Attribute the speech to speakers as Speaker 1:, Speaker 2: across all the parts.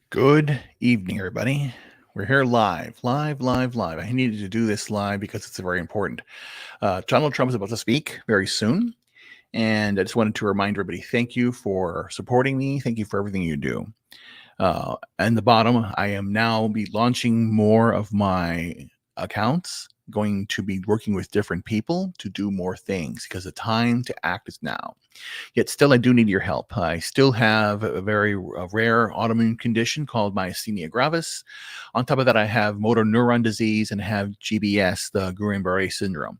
Speaker 1: Good evening, everybody. We're here live. I needed to do this live because it's very important. Donald Trump is about to speak very soon. And I just wanted to remind everybody, thank you for supporting me. Thank you for everything you do. And the bottom, I am now be launching more of my accounts, going to be working with different people to do more things because the time to act is now. Yet still, I do need your help. I still have a very rare autoimmune condition called Myasthenia Gravis. On top of that, I have motor neuron disease and have GBS, the Guillain-Barré Syndrome.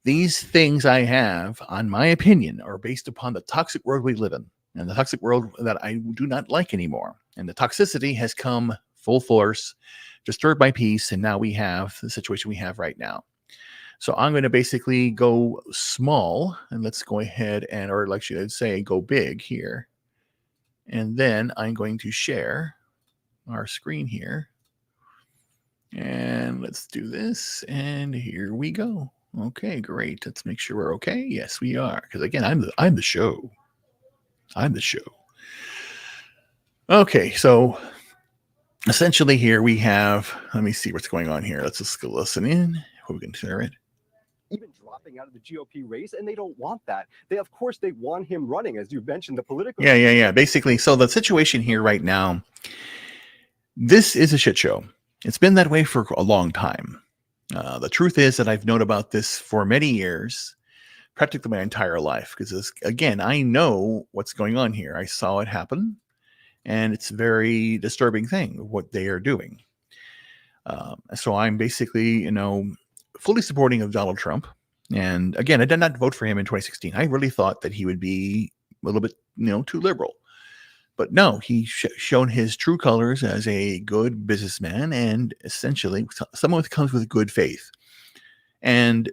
Speaker 1: These things I have, on my opinion, are based upon the toxic world we live in and the toxic world that I do not like anymore. And the toxicity has come full force, disturbed my peace, and now we have the situation we have right now. So I'm going to basically go small, and let's go ahead and, or like I'd say, go big here. And then I'm going to share our screen here. And let's do this. And here we go. Okay, great. Let's make sure we're okay. Yes, we are. Because again, I'm the show. I'm the show. Okay, so essentially here we have, let me see what's going on here. Let's just go listen in. We can share it.
Speaker 2: Even dropping out of the GOP race, and they don't want that. Of course, they want him running, as you mentioned, the political.
Speaker 1: Yeah. Basically, so the situation here right now, this is a shit show. It's been that way for a long time. The truth is that I've known about this for many years, practically my entire life, because again, I know what's going on here. I saw it happen, and it's a very disturbing thing what they are doing. So I'm basically, fully supporting of Donald Trump. And again, I did not vote for him in 2016. I really thought that he would be a little bit, too liberal. But no, he shown his true colors as a good businessman and essentially someone who comes with good faith. And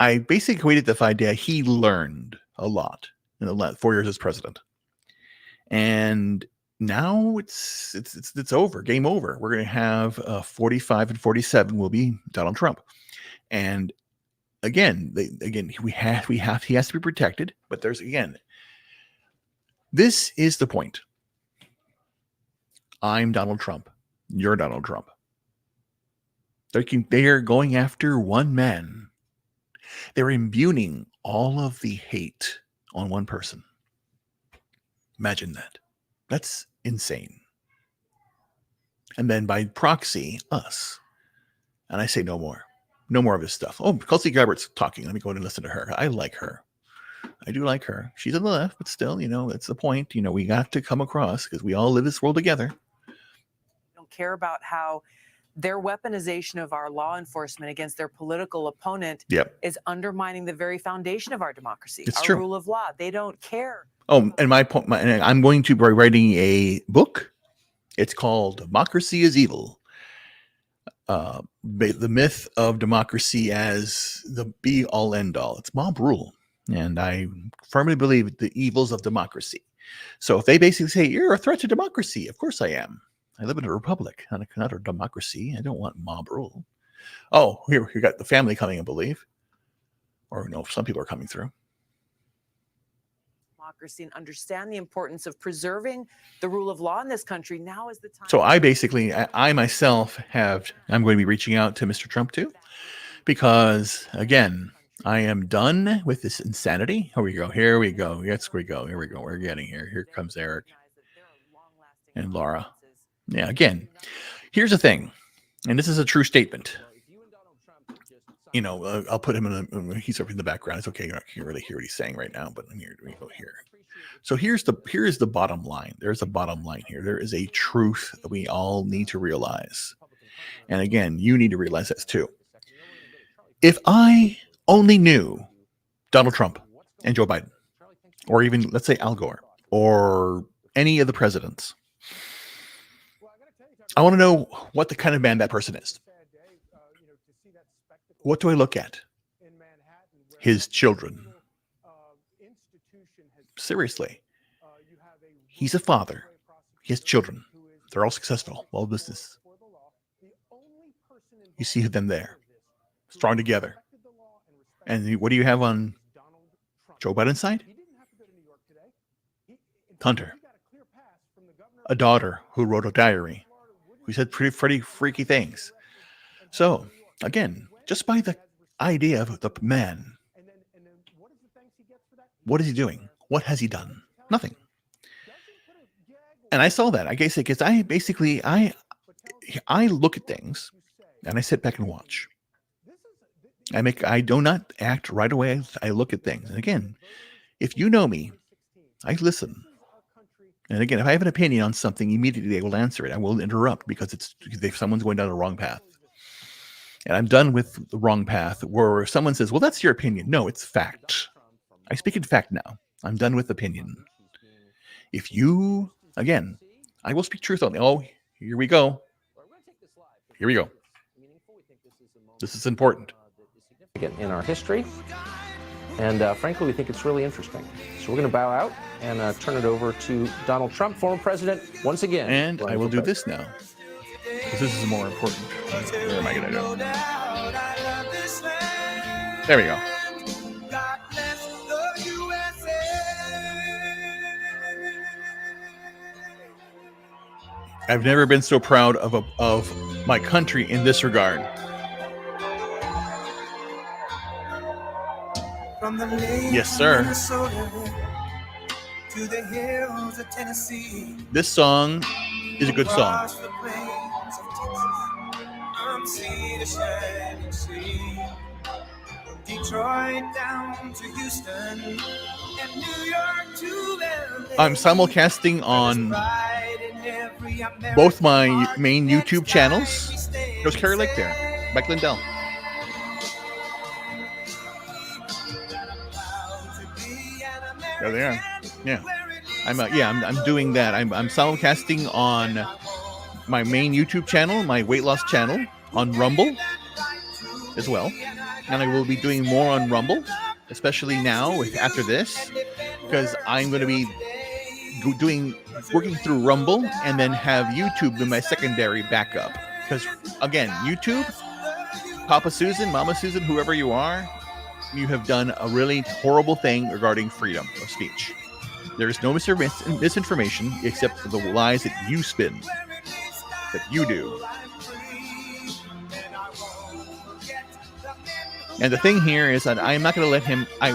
Speaker 1: I basically equated the idea he learned a lot in the last 4 years as president. And now it's over, game over. We're going to have 45 and 47 will be Donald Trump. And again, he has to be protected. But this is the point. I'm Donald Trump. You're Donald Trump. They are going after one man. They're imbuing all of the hate on one person. Imagine that. That's insane. And then by proxy, us. And I say no more. No more of this stuff. Oh, Kelsey Gabbert's talking. Let me go and listen to her. I like her. I do like her. She's on the left, but still, that's the point. We got to come across because we all live this world together.
Speaker 3: Don't care about how their weaponization of our law enforcement against their political opponent is undermining the very foundation of our democracy,
Speaker 1: it's
Speaker 3: our
Speaker 1: true.
Speaker 3: Rule of law. They don't care.
Speaker 1: Oh, and my point, I'm going to be writing a book. It's called Democracy is Evil. The myth of democracy as the be all end all. It's mob rule. And I firmly believe the evils of democracy. So if they basically say, you're a threat to democracy, of course I am. I live in a republic, not a democracy. I don't want mob rule. Oh, here you got the family coming, I believe. Or no, some people are coming through.
Speaker 3: Democracy and understand the importance of preserving the rule of law in this country. Now is the time.
Speaker 1: So I myself I'm going to be reaching out to Mr. Trump too, because again, I am done with this insanity. Here we go. Yes, we go. Here we go. We're getting here. Here comes Eric and Laura. Yeah, again, here's the thing, and this is a true statement. I'll put him he's up in the background. It's okay. You can't really hear what he's saying right now, but here we go here. So here's the bottom line. There's a bottom line here. There is a truth that we all need to realize. And again, you need to realize this too. If I only knew Donald Trump and Joe Biden, or even, let's say, Al Gore, or any of the presidents. I want to know what the kind of man that person is. What do I look at? His children. Seriously. He's a father. He has children. They're all successful, well business. You see them there, strong together. And what do you have on Joe Biden's side? Hunter, a daughter who wrote a diary, who said pretty freaky things. So, again, just by the idea of the man, what is he doing? What has he done? Nothing. And I saw that. I guess because I look at things and I sit back and watch. I do not act right away. I look at things. And again, if you know me, I listen. And again, if I have an opinion on something, immediately I will answer it. I will interrupt because if someone's going down the wrong path. And I'm done with the wrong path where someone says, well, that's your opinion. No, it's fact. I speak in fact now. I'm done with opinion. If you, again, I will speak truth only. Oh, here we go. Here we go. This is important.
Speaker 4: In our history. And frankly, we think it's really interesting. So we're going to bow out and turn it over to Donald Trump, former president, once again.
Speaker 1: And I will do this now, because this is more important. Where am I going to go? There we go. I've never been so proud of my country in this regard. Yes, sir. To the hills of Tennessee. This song is a good song. Detroit down to Houston and New York to LA. I'm simulcasting on both my main YouTube channels. There's Carrie Lake there, Mike Lindell. There they are. Yeah, I'm doing that. I'm simulcasting on my main YouTube channel, my weight loss channel, on Rumble as well, and I will be doing more on Rumble, especially now after this, because I'm going to be working through Rumble and then have YouTube in my secondary backup. Because again, YouTube, Papa Susan, Mama Susan, whoever you are, you have done a really horrible thing regarding freedom of speech. There is no misinformation except for the lies that you spin, that you do. And the thing here is that I'm not going to let him, I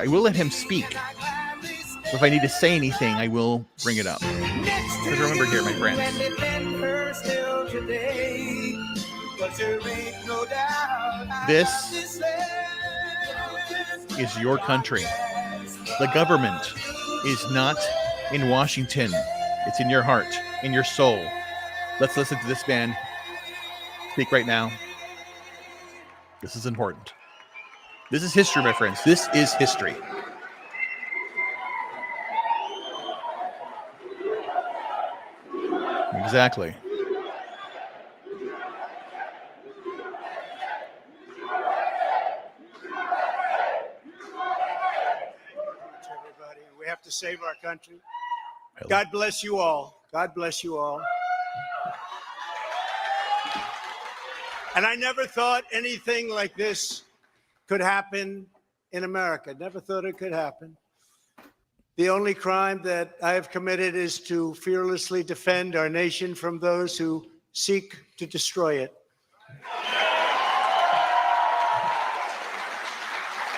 Speaker 1: will let him speak. If I need to say anything, I will bring it up. Because remember here, my friends, this is your country. The government is not in Washington. It's in your heart, in your soul. Let's listen to this man speak right now. This is important. This is history, my friends. This is history. Exactly.
Speaker 5: Everybody, we have to save our country. God bless you all. God bless you all. And I never thought anything like this could happen in America. Never thought it could happen. The only crime that I have committed is to fearlessly defend our nation from those who seek to destroy it.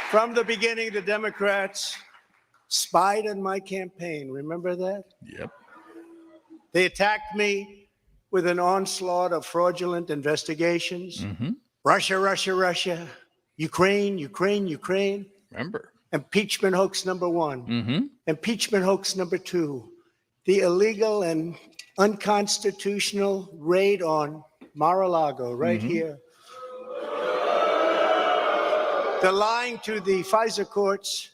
Speaker 5: From the beginning, the Democrats spied on my campaign. Remember that?
Speaker 1: Yep.
Speaker 5: They attacked me with an onslaught of fraudulent investigations.
Speaker 1: Mm-hmm.
Speaker 5: Russia, Russia, Russia. Ukraine, Ukraine, Ukraine.
Speaker 1: Remember.
Speaker 5: Impeachment hoax number one.
Speaker 1: Mm-hmm.
Speaker 5: Impeachment hoax number two. The illegal and unconstitutional raid on Mar-a-Lago right here. The lying to the FISA courts,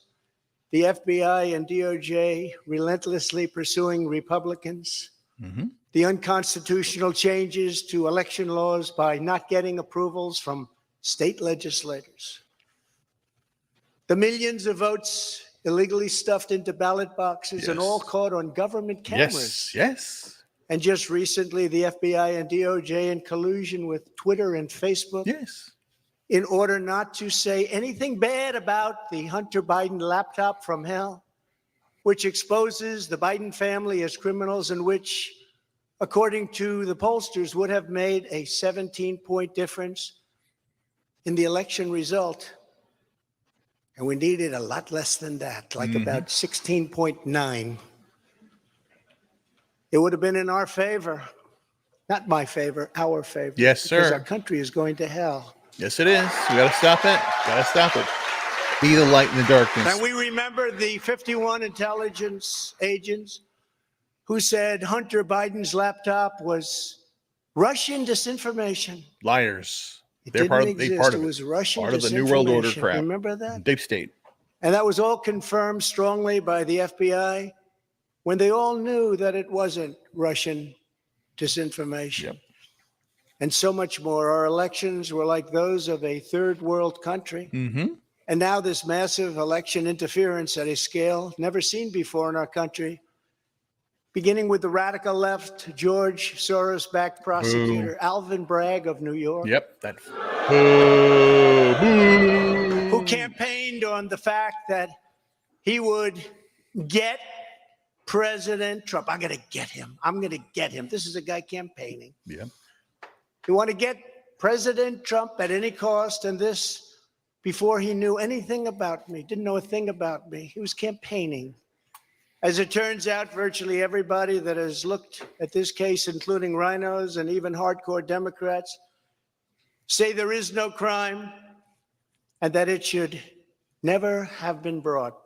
Speaker 5: the FBI and DOJ relentlessly pursuing Republicans, the unconstitutional changes to election laws by not getting approvals from state legislators, the millions of votes illegally stuffed into ballot boxes and all caught on government cameras.
Speaker 1: Yes.
Speaker 5: And just recently, the FBI and DOJ in collusion with Twitter and Facebook.
Speaker 1: Yes.
Speaker 5: In order not to say anything bad about the Hunter Biden laptop from hell, which exposes the Biden family as criminals and which, according to the pollsters, would have made a 17-point difference in the election result. And we needed a lot less than that, like about 16.9. It would have been in our favor, not my favor, our favor.
Speaker 1: Yes, sir.
Speaker 5: Because our country is going to hell.
Speaker 1: Yes, it is. We got to stop it. Got to stop it. Be the light in the darkness.
Speaker 5: And we remember the 51 intelligence agents who said Hunter Biden's laptop was Russian disinformation.
Speaker 1: Liars.
Speaker 5: They're part of it. It was Russian
Speaker 1: part of the New World Order crap.
Speaker 5: Remember that?
Speaker 1: Deep state.
Speaker 5: And that was all confirmed strongly by the FBI when they all knew that it wasn't Russian disinformation.
Speaker 1: Yep.
Speaker 5: And so much more. Our elections were like those of a third world country. And now this massive election interference at a scale never seen before in our country, beginning with the radical left, George Soros-backed prosecutor Alvin Bragg of New York.
Speaker 1: Yep. That.
Speaker 5: Who campaigned on the fact that he would get President Trump. I'm going to get him. I'm going to get him. This is a guy campaigning.
Speaker 1: Yeah.
Speaker 5: You want to get President Trump at any cost, and this before he knew anything about me, didn't know a thing about me. He was campaigning. As it turns out, virtually everybody that has looked at this case, including rhinos and even hardcore Democrats, say there is no crime and that it should never have been brought.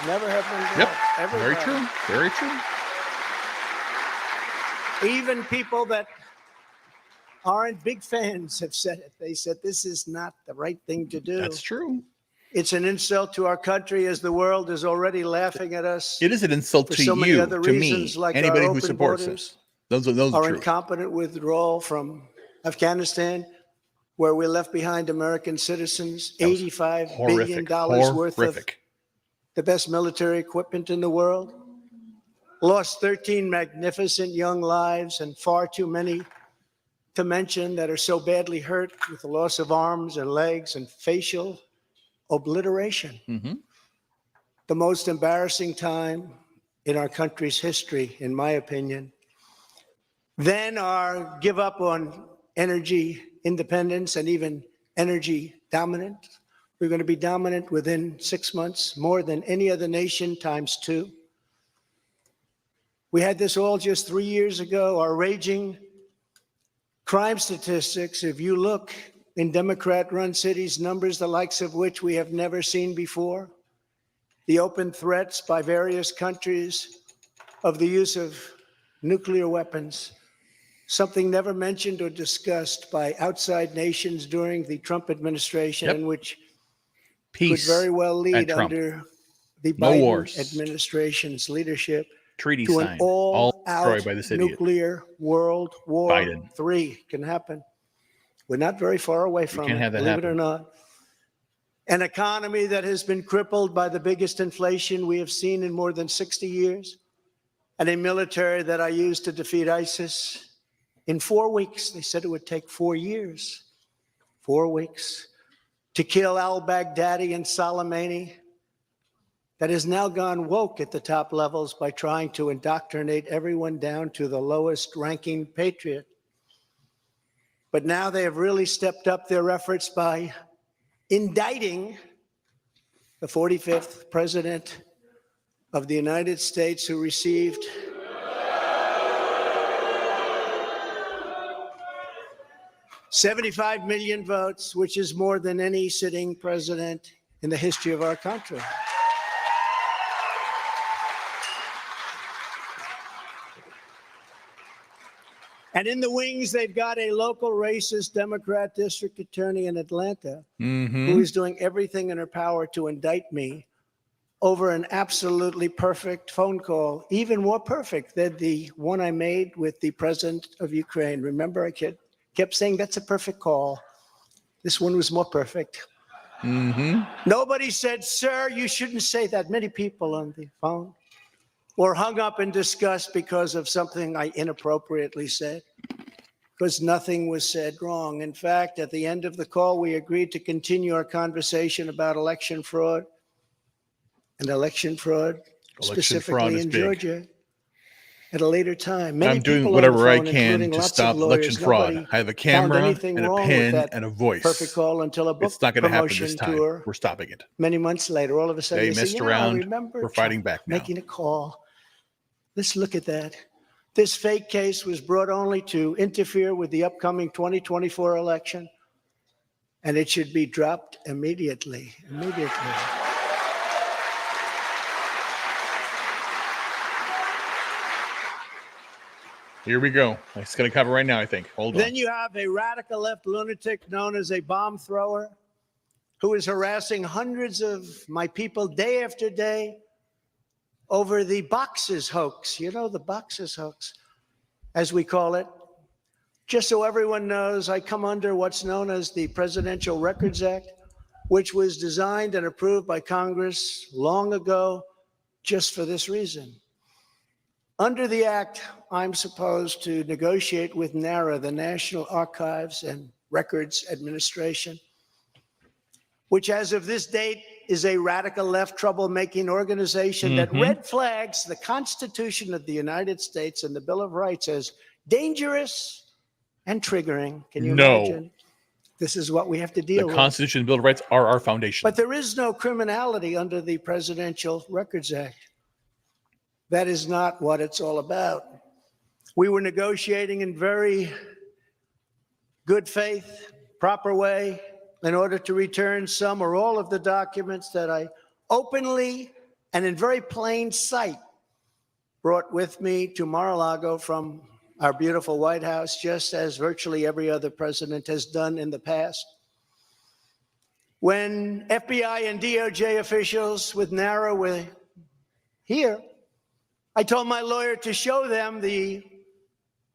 Speaker 5: Never have been brought.
Speaker 1: Yep. Very true. Very true.
Speaker 5: Even people that aren't big fans have said it. They said this is not the right thing to do.
Speaker 1: That's true.
Speaker 5: It's an insult to our country as the world is already laughing at us.
Speaker 1: It is an insult to
Speaker 5: so many
Speaker 1: you,
Speaker 5: other
Speaker 1: to me,
Speaker 5: reasons, like
Speaker 1: anybody
Speaker 5: our
Speaker 1: who
Speaker 5: open
Speaker 1: supports
Speaker 5: borders,
Speaker 1: us. Those are
Speaker 5: our
Speaker 1: true.
Speaker 5: incompetent withdrawal from Afghanistan, where we left behind American citizens, $85 billion worth of the best military equipment in the world, lost 13 magnificent young lives, and far too many to mention that are so badly hurt with the loss of arms and legs and facial obliteration. The most embarrassing time in our country's history, in my opinion. Then our give up on energy independence and even energy dominance. We're going to be dominant within 6 months, more than any other nation ×2. We had this all just 3 years ago. Our raging crime statistics, if you look in Democrat-run cities, numbers the likes of which we have never seen before. The open threats by various countries of the use of nuclear weapons, something never mentioned or discussed by outside nations during the Trump administration, and which could very well lead under the Biden administration's leadership
Speaker 1: treaty
Speaker 5: to
Speaker 1: sign,
Speaker 5: an all-out
Speaker 1: by this
Speaker 5: nuclear World War
Speaker 1: Biden.
Speaker 5: III can happen. We're not very far away from it, believe it or not. An economy that has been crippled by the biggest inflation we have seen in more than 60 years, and a military that I used to defeat ISIS in 4 weeks. They said it would take 4 years, 4 weeks, to kill al-Baghdadi and Soleimani, that has now gone woke at the top levels by trying to indoctrinate everyone down to the lowest ranking patriot. But now they have really stepped up their efforts by indicting the 45th president of the United States, who received $75 million votes, which is more than any sitting president in the history of our country. And in the wings, they've got a local racist Democrat district attorney in Atlanta who is doing everything in her power to indict me over an absolutely perfect phone call, even more perfect than the one I made with the president of Ukraine. Remember, I kept saying that's a perfect call. This one was more perfect. Nobody said, sir, you shouldn't say that. Many people on the phone were hung up in disgust because of something I inappropriately said, because nothing was said wrong. In fact, at the end of the call, we agreed to continue our conversation about election fraud and election fraud, specifically in Georgia, at a later time. Many
Speaker 1: I'm doing
Speaker 5: people
Speaker 1: whatever I
Speaker 5: on the phone,
Speaker 1: can
Speaker 5: including
Speaker 1: to
Speaker 5: lots
Speaker 1: stop
Speaker 5: of lawyers,
Speaker 1: election fraud.
Speaker 5: nobody
Speaker 1: I have a
Speaker 5: found
Speaker 1: camera
Speaker 5: anything
Speaker 1: and a
Speaker 5: wrong with
Speaker 1: pen
Speaker 5: that
Speaker 1: and a voice.
Speaker 5: perfect call until a book
Speaker 1: It's not going to happen
Speaker 5: promotion
Speaker 1: this time.
Speaker 5: tour.
Speaker 1: We're stopping it.
Speaker 5: Many months later, all of a sudden,
Speaker 1: They
Speaker 5: they say,
Speaker 1: messed
Speaker 5: you know, I
Speaker 1: around.
Speaker 5: remember
Speaker 1: We're fighting
Speaker 5: Trump
Speaker 1: back now.
Speaker 5: making a call. Let's look at that. This fake case was brought only to interfere with the upcoming 2024 election, and it should be dropped immediately.
Speaker 1: Here we go. It's going to cover right now, I think. Hold on.
Speaker 5: Then you have a radical left lunatic known as a bomb thrower who is harassing hundreds of my people day after day over the boxes hoax. You know, the boxes hoax, as we call it. Just so everyone knows, I come under what's known as the Presidential Records Act, which was designed and approved by Congress long ago just for this reason. Under the act, I'm supposed to negotiate with NARA, the National Archives and Records Administration, which as of this date is a radical left troublemaking organization that red flags the Constitution of the United States and the Bill of Rights as dangerous and triggering. Can you imagine? This is what we have to deal with.
Speaker 1: The Constitution and Bill of Rights are our foundation.
Speaker 5: But there is no criminality under the Presidential Records Act. That is not what it's all about. We were negotiating in very good faith, proper way, in order to return some or all of the documents that I openly and in very plain sight brought with me to Mar-a-Lago from our beautiful White House, just as virtually every other president has done in the past. When FBI and DOJ officials with NARA were here, I told my lawyer to show them the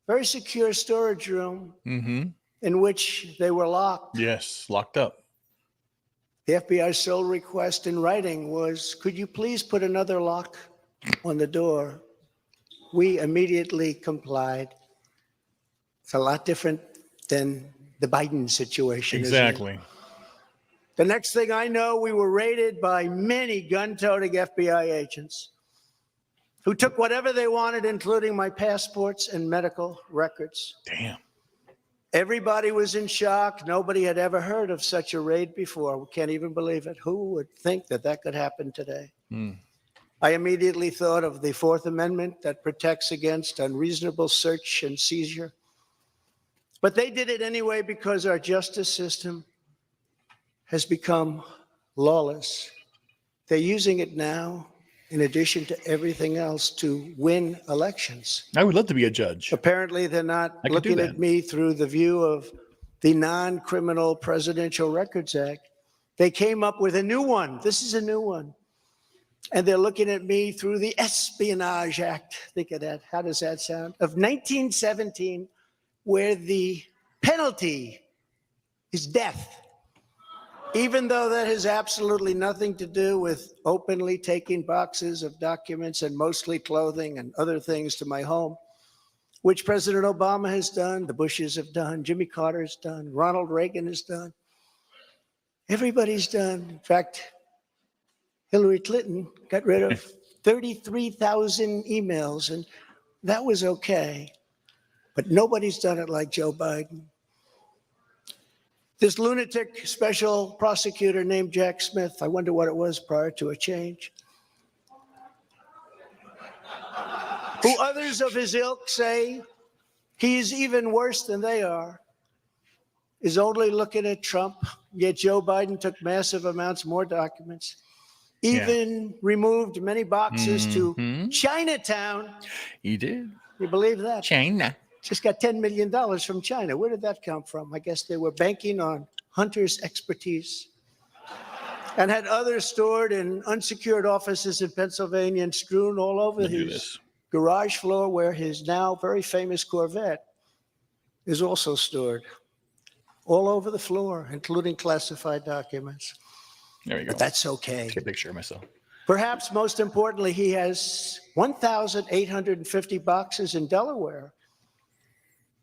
Speaker 5: very secure storage room in which they were locked.
Speaker 1: Yes, locked up.
Speaker 5: The FBI's sole request in writing was, could you please put another lock on the door? We immediately complied. It's a lot different than the Biden situation.
Speaker 1: Exactly.
Speaker 5: Isn't it? The next thing I know, we were raided by many gun-toting FBI agents who took whatever they wanted, including my passports and medical records.
Speaker 1: Damn.
Speaker 5: Everybody was in shock. Nobody had ever heard of such a raid before. We can't even believe it. Who would think that that could happen today? I immediately thought of the Fourth Amendment that protects against unreasonable search and seizure. But they did it anyway because our justice system has become lawless. They're using it now, in addition to everything else, to win elections.
Speaker 1: I would love to be a judge.
Speaker 5: Apparently, they're not looking at me through the view of the non-criminal Presidential Records Act. They came up with a new one. This is a new one. And they're looking at me through the Espionage Act. Think of that. How does that sound? Of 1917, where the penalty is death. Even though that has absolutely nothing to do with openly taking boxes of documents and mostly clothing and other things to my home, which President Obama has done, the Bushes have done, Jimmy Carter has done, Ronald Reagan has done. Everybody's done. In fact, Hillary Clinton got rid of 33,000 emails, and that was okay. But nobody's done it like Joe Biden. This lunatic special prosecutor named Jack Smith, I wonder what it was prior to a change, who others of his ilk say he's even worse than they are, is only looking at Trump, yet Joe Biden took massive amounts more documents, even removed many boxes to Chinatown.
Speaker 1: He did.
Speaker 5: You believe that? Just got $10 million from China. Where did that come from? I guess they were banking on Hunter's expertise and had others stored in unsecured offices in Pennsylvania and strewn all over his garage floor, where his now very famous Corvette is also stored. All over the floor, including classified documents.
Speaker 1: There you go.
Speaker 5: But that's okay.
Speaker 1: Take a picture of myself.
Speaker 5: Perhaps most importantly, he has 1,850 boxes in Delaware,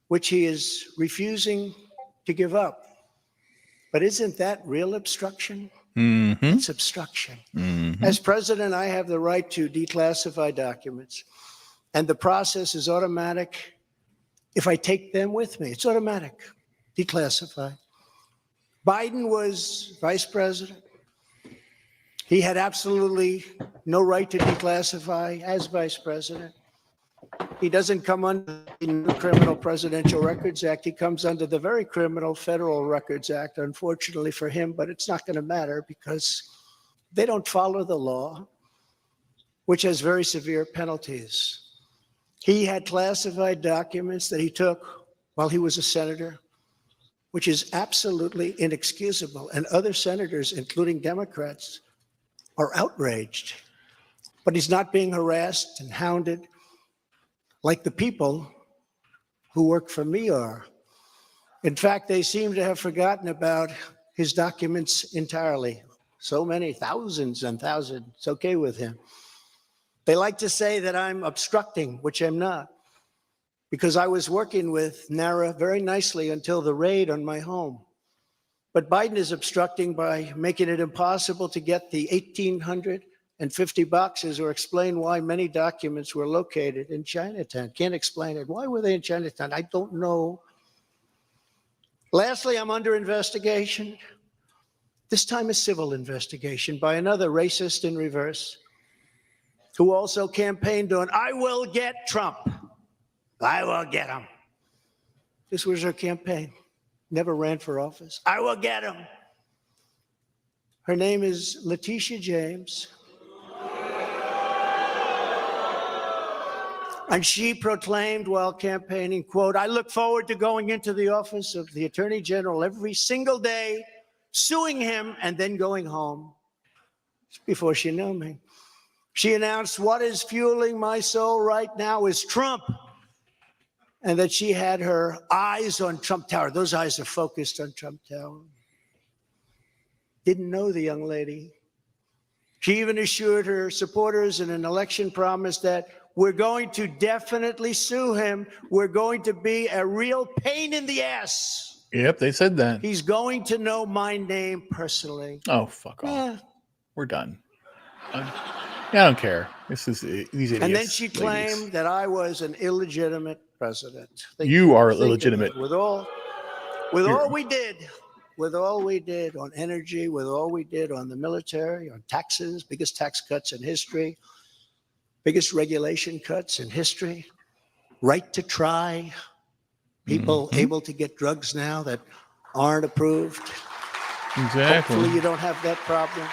Speaker 5: which he is refusing to give up. But isn't that real obstruction?
Speaker 1: Mm-hmm.
Speaker 5: It's obstruction.
Speaker 1: Mm-hmm.
Speaker 5: As president, I have the right to declassify documents, and the process is automatic. If I take them with me, it's automatic, declassified. Biden was vice president. He had absolutely no right to declassify as vice president. He doesn't come under the new Criminal Presidential Records Act. He comes under the very criminal Federal Records Act, unfortunately for him, but it's not going to matter because they don't follow the law, which has very severe penalties. He had classified documents that he took while he was a senator, which is absolutely inexcusable. And other senators, including Democrats, are outraged. But he's not being harassed and hounded like the people who work for me are. In fact, they seem to have forgotten about his documents entirely. So many, thousands and thousands. It's okay with him. They like to say that I'm obstructing, which I'm not, because I was working with NARA very nicely until the raid on my home. But Biden is obstructing by making it impossible to get the 1,850 boxes or explain why many documents were located in Chinatown. Can't explain it. Why were they in Chinatown? I don't know. Lastly, I'm under investigation. This time a civil investigation by another racist in reverse, who also campaigned on, I will get Trump. I will get him. This was her campaign. Never ran for office. I will get him. Her name is Letitia James. And she proclaimed while campaigning, quote, I look forward to going into the office of the Attorney General every single day, suing him, and then going home. Before she knew me. She announced, what is fueling my soul right now is Trump. And that she had her eyes on Trump Tower. Those eyes are focused on Trump Tower. Didn't know the young lady. She even assured her supporters in an election promise that we're going to definitely sue him. We're going to be a real pain in the ass.
Speaker 1: Yep, they said that.
Speaker 5: He's going to know my name personally.
Speaker 1: Oh, fuck off. We're done. I don't care. This is these idiots.
Speaker 5: And then she claimed that I was an illegitimate president.
Speaker 1: You are illegitimate.
Speaker 5: With all we did on energy, with all we did on the military, on taxes, biggest tax cuts in history, biggest regulation cuts in history, right to try, people able to get drugs now that aren't approved.
Speaker 1: Exactly.
Speaker 5: Hopefully you don't have that problem.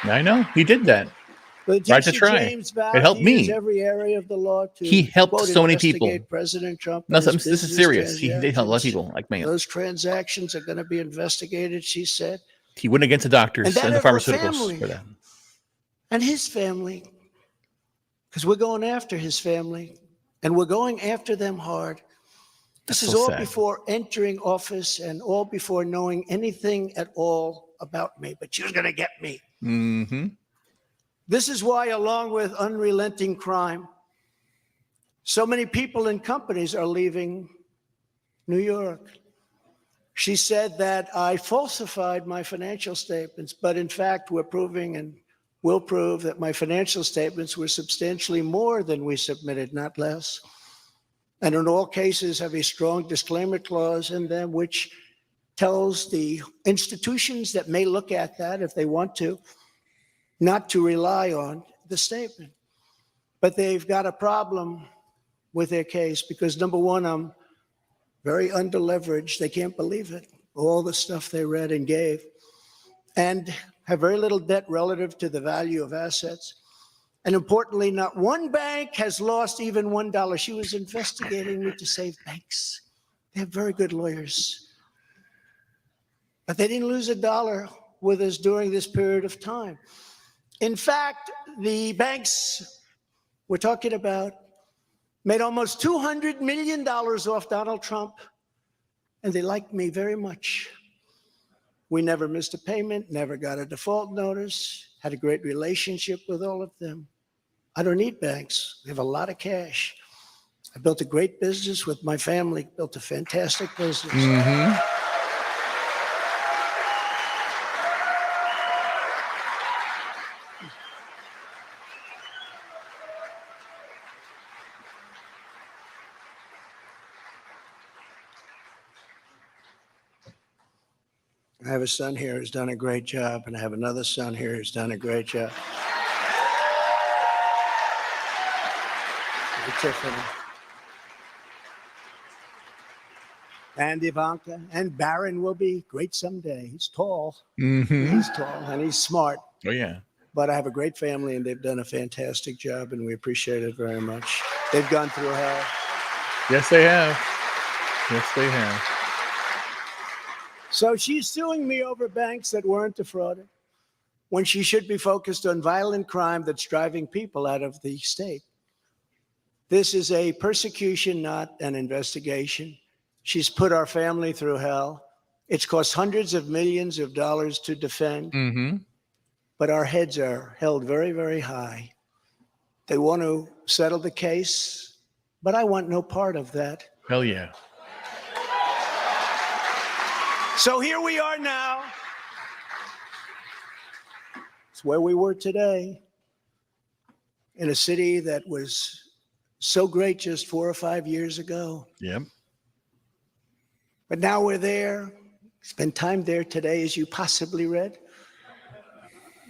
Speaker 1: I know. He did that. Right to try. It helped me.
Speaker 5: Every area of the law to,
Speaker 1: he helped
Speaker 5: quote,
Speaker 1: so many people.
Speaker 5: President Trump.
Speaker 1: No, this is serious. He did help a lot of people like me.
Speaker 5: Those transactions are going to be investigated, she said.
Speaker 1: He went against the doctors and the pharmaceuticals for that.
Speaker 5: And his family, because we're going after his family, and we're going after them hard. This is all before entering office and all before knowing anything at all about me. But you're going to get me.
Speaker 1: Mm-hmm.
Speaker 5: This is why, along with unrelenting crime, so many people and companies are leaving New York. She said that I falsified my financial statements, but in fact, we're proving and will prove that my financial statements were substantially more than we submitted, not less. And in all cases, have a strong disclaimer clause in them, which tells the institutions that may look at that if they want to, not to rely on the statement. But they've got a problem with their case because, number one, I'm very underleveraged. They can't believe it, all the stuff they read and gave, and have very little debt relative to the value of assets. And importantly, not one bank has lost even $1. She was investigating me to save banks. They have very good lawyers. But they didn't lose $1 with us during this period of time. In fact, the banks we're talking about made almost $200 million off Donald Trump, and they liked me very much. We never missed a payment, never got a default notice, had a great relationship with all of them. I don't need banks. We have a lot of cash. I built a great business with my family, built a fantastic business.
Speaker 1: Mm-hmm.
Speaker 5: I have a son here who's done a great job, and I have another son here who's done a great job. Tiffany. And Ivanka. And Barron will be great someday. He's tall.
Speaker 1: Mm-hmm.
Speaker 5: He's tall, and he's smart.
Speaker 1: Oh, yeah.
Speaker 5: But I have a great family, and they've done a fantastic job, and we appreciate it very much. They've gone through hell.
Speaker 1: Yes, they have. Yes, they have.
Speaker 5: So she's suing me over banks that weren't defrauded when she should be focused on violent crime that's driving people out of the state. This is a persecution, not an investigation. She's put our family through hell. It's cost hundreds of millions of dollars to defend.
Speaker 1: Mm-hmm.
Speaker 5: But our heads are held very, very high. They want to settle the case, but I want no part of that.
Speaker 1: Hell yeah.
Speaker 5: So here we are now. It's where we were today, in a city that was so great just 4 or 5 years ago.
Speaker 1: Yep.
Speaker 5: But now we're there. Spent time there today, as you possibly read,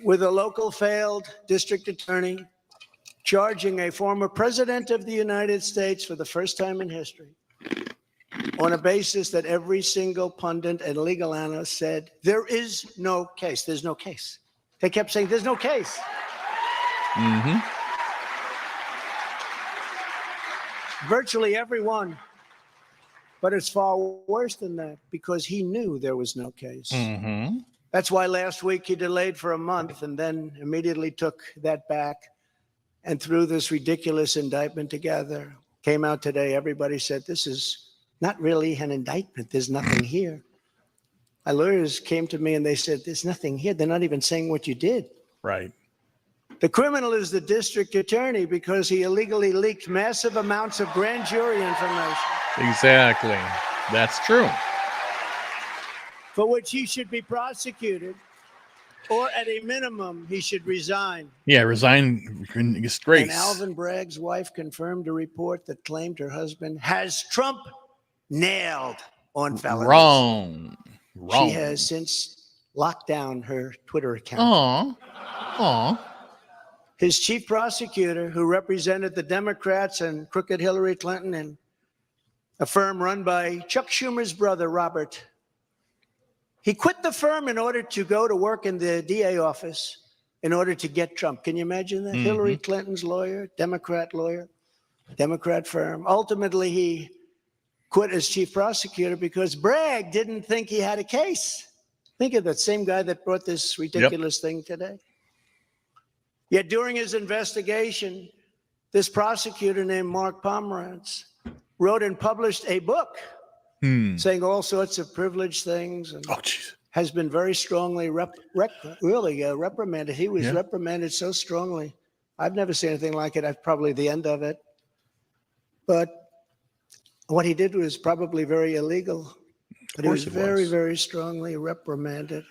Speaker 5: with a local failed district attorney charging a former president of the United States for the first time in history on a basis that every single pundit and legal analyst said, there is no case. There's no case. They kept saying, there's no case.
Speaker 1: Mm-hmm.
Speaker 5: Virtually everyone. But it's far worse than that, because he knew there was no case.
Speaker 1: Mm-hmm.
Speaker 5: That's why last week he delayed for a month and then immediately took that back and threw this ridiculous indictment together. Came out today, everybody said, this is not really an indictment. There's nothing here. My lawyers came to me and they said, there's nothing here. They're not even saying what you did.
Speaker 1: Right.
Speaker 5: The criminal is the district attorney because he illegally leaked massive amounts of grand jury information.
Speaker 1: Exactly. That's true.
Speaker 5: For which he should be prosecuted, or at a minimum, he should resign.
Speaker 1: Yeah, resign in disgrace.
Speaker 5: And Alvin Bragg's wife confirmed a report that claimed her husband has Trump nailed on felonies.
Speaker 1: Wrong.
Speaker 5: She has since locked down her Twitter account.
Speaker 1: Aw.
Speaker 5: His chief prosecutor, who represented the Democrats and crooked Hillary Clinton in a firm run by Chuck Schumer's brother, Robert, he quit the firm in order to go to work in the DA office in order to get Trump. Can you imagine that? Mm-hmm. Hillary Clinton's lawyer, Democrat firm. Ultimately, he quit as chief prosecutor because Bragg didn't think he had a case. Think of that same guy that brought this ridiculous thing today. Yet during his investigation, this prosecutor named Mark Pomerantz wrote and published a book saying all sorts of privileged things, and has been very strongly reprimanded. He was reprimanded so strongly. I've never seen anything like it. I've probably the end of it. But what he did was probably very illegal. But he was very, very strongly reprimanded.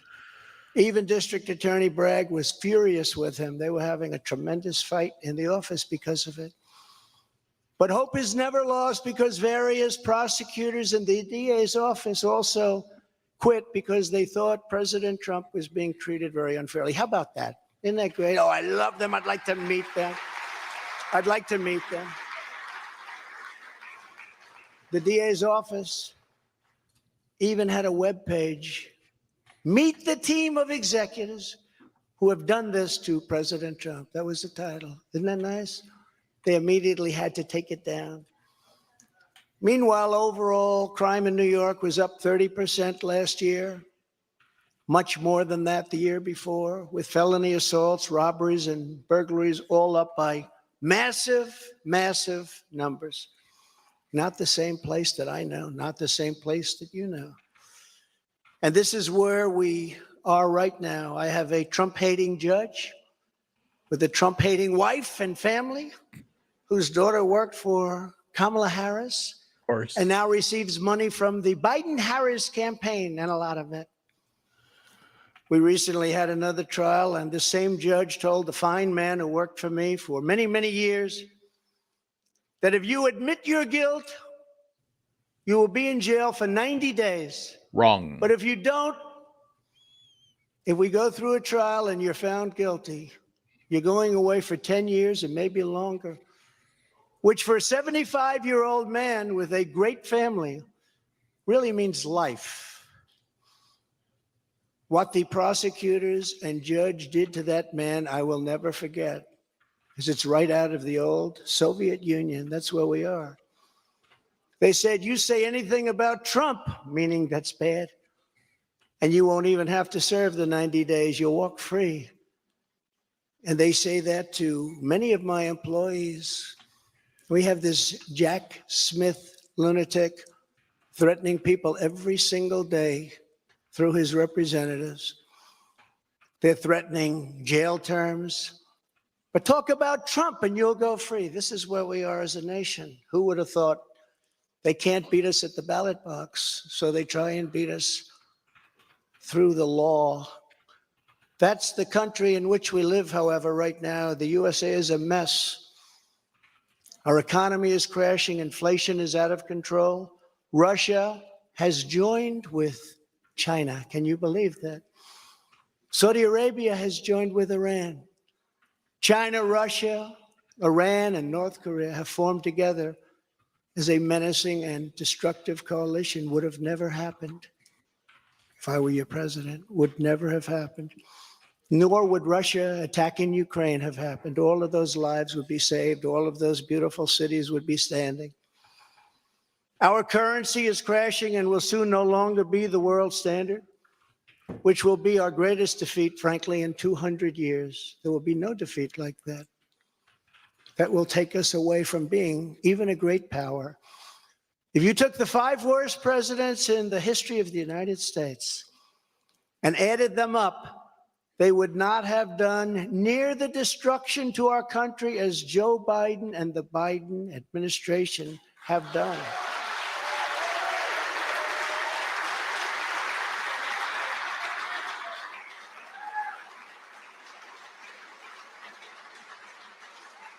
Speaker 5: Even District Attorney Bragg was furious with him. They were having a tremendous fight in the office because of it. But hope is never lost, because various prosecutors in the DA's office also quit because they thought President Trump was being treated very unfairly. How about that? Isn't that great? Oh, I love them. I'd like to meet them. The DA's office even had a web page. Meet the team of executives who have done this to President Trump. That was the title. Isn't that nice? They immediately had to take it down. Meanwhile, overall crime in New York was up 30% last year, much more than that the year before, with felony assaults, robberies, and burglaries all up by massive, massive numbers. Not the same place that I know, not the same place that you know. And this is where we are right now. I have a Trump-hating judge with a Trump-hating wife and family whose daughter worked for Kamala Harris and now receives money from the Biden-Harris campaign, and a lot of it. We recently had another trial, and the same judge told the fine man who worked for me for many, many years that if you admit your guilt, you will be in jail for 90 days.
Speaker 1: Wrong.
Speaker 5: But if you don't, if we go through a trial and you're found guilty, you're going away for 10 years and maybe longer, which for a 75-year-old man with a great family really means life. What the prosecutors and judge did to that man, I will never forget, because it's right out of the old Soviet Union. That's where we are. They said, you say anything about Trump, meaning that's bad, and you won't even have to serve the 90 days. You'll walk free. And they say that to many of my employees. We have this Jack Smith lunatic threatening people every single day through his representatives. They're threatening jail terms. But talk about Trump and you'll go free. This is where we are as a nation. Who would have thought? They can't beat us at the ballot box, so they try and beat us through the law. That's the country in which we live, however, right now. The USA is a mess. Our economy is crashing. Inflation is out of control. Russia has joined with China. Can you believe that? Saudi Arabia has joined with Iran. China, Russia, Iran, and North Korea have formed together as a menacing and destructive coalition. Would have never happened if I were your president. Would never have happened. Nor would Russia attacking Ukraine have happened. All of those lives would be saved. All of those beautiful cities would be standing. Our currency is crashing and will soon no longer be the world standard, which will be our greatest defeat, frankly, in 200 years. There will be no defeat like that. That will take us away from being even a great power. If you took the 5 worst presidents in the history of the United States and added them up, they would not have done near the destruction to our country as Joe Biden and the Biden administration have done.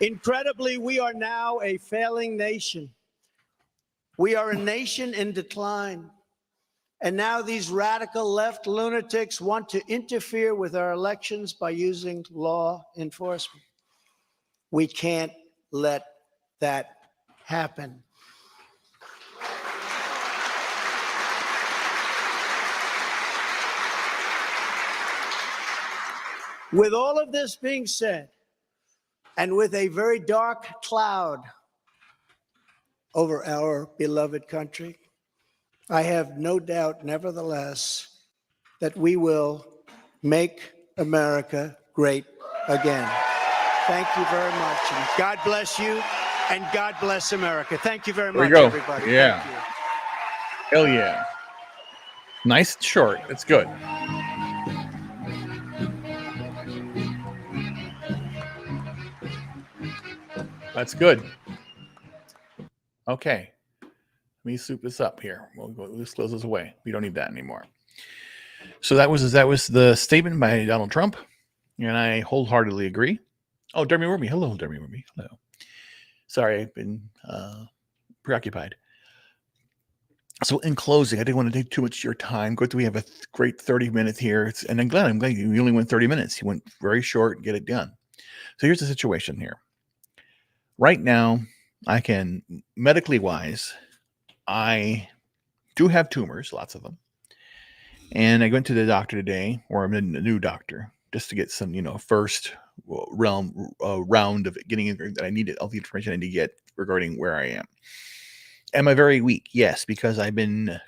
Speaker 5: Incredibly, we are now a failing nation. We are a nation in decline. And now these radical left lunatics want to interfere with our elections by using law enforcement. We can't let that happen. With all of this being said, and with a very dark cloud over our beloved country, I have no doubt, nevertheless, that we will make America great again. Thank you very much. And God bless you, and God bless America. Thank you very much, everybody.
Speaker 1: Yeah.
Speaker 5: Thank you.
Speaker 1: Hell yeah. Nice and short. That's good. That's good. Okay. Let me soup this up here. We'll just close this away. We don't need that anymore. So that was the statement by Donald Trump, and I wholeheartedly agree. Oh, Dermy Wormy. Hello, Dermy Wormy. Hello. Sorry, I've been preoccupied. So in closing, I didn't want to take too much of your time. We have a great 30 minutes here, and I'm glad you only went 30 minutes. You went very short and get it done. So here's the situation here. Right now, I can, medically wise, I do have tumors, lots of them. And I went to the doctor today, or I'm a new doctor, just to get some, first round of getting that I needed, all the information I need to get regarding where I am. Am I very weak? Yes, because I've been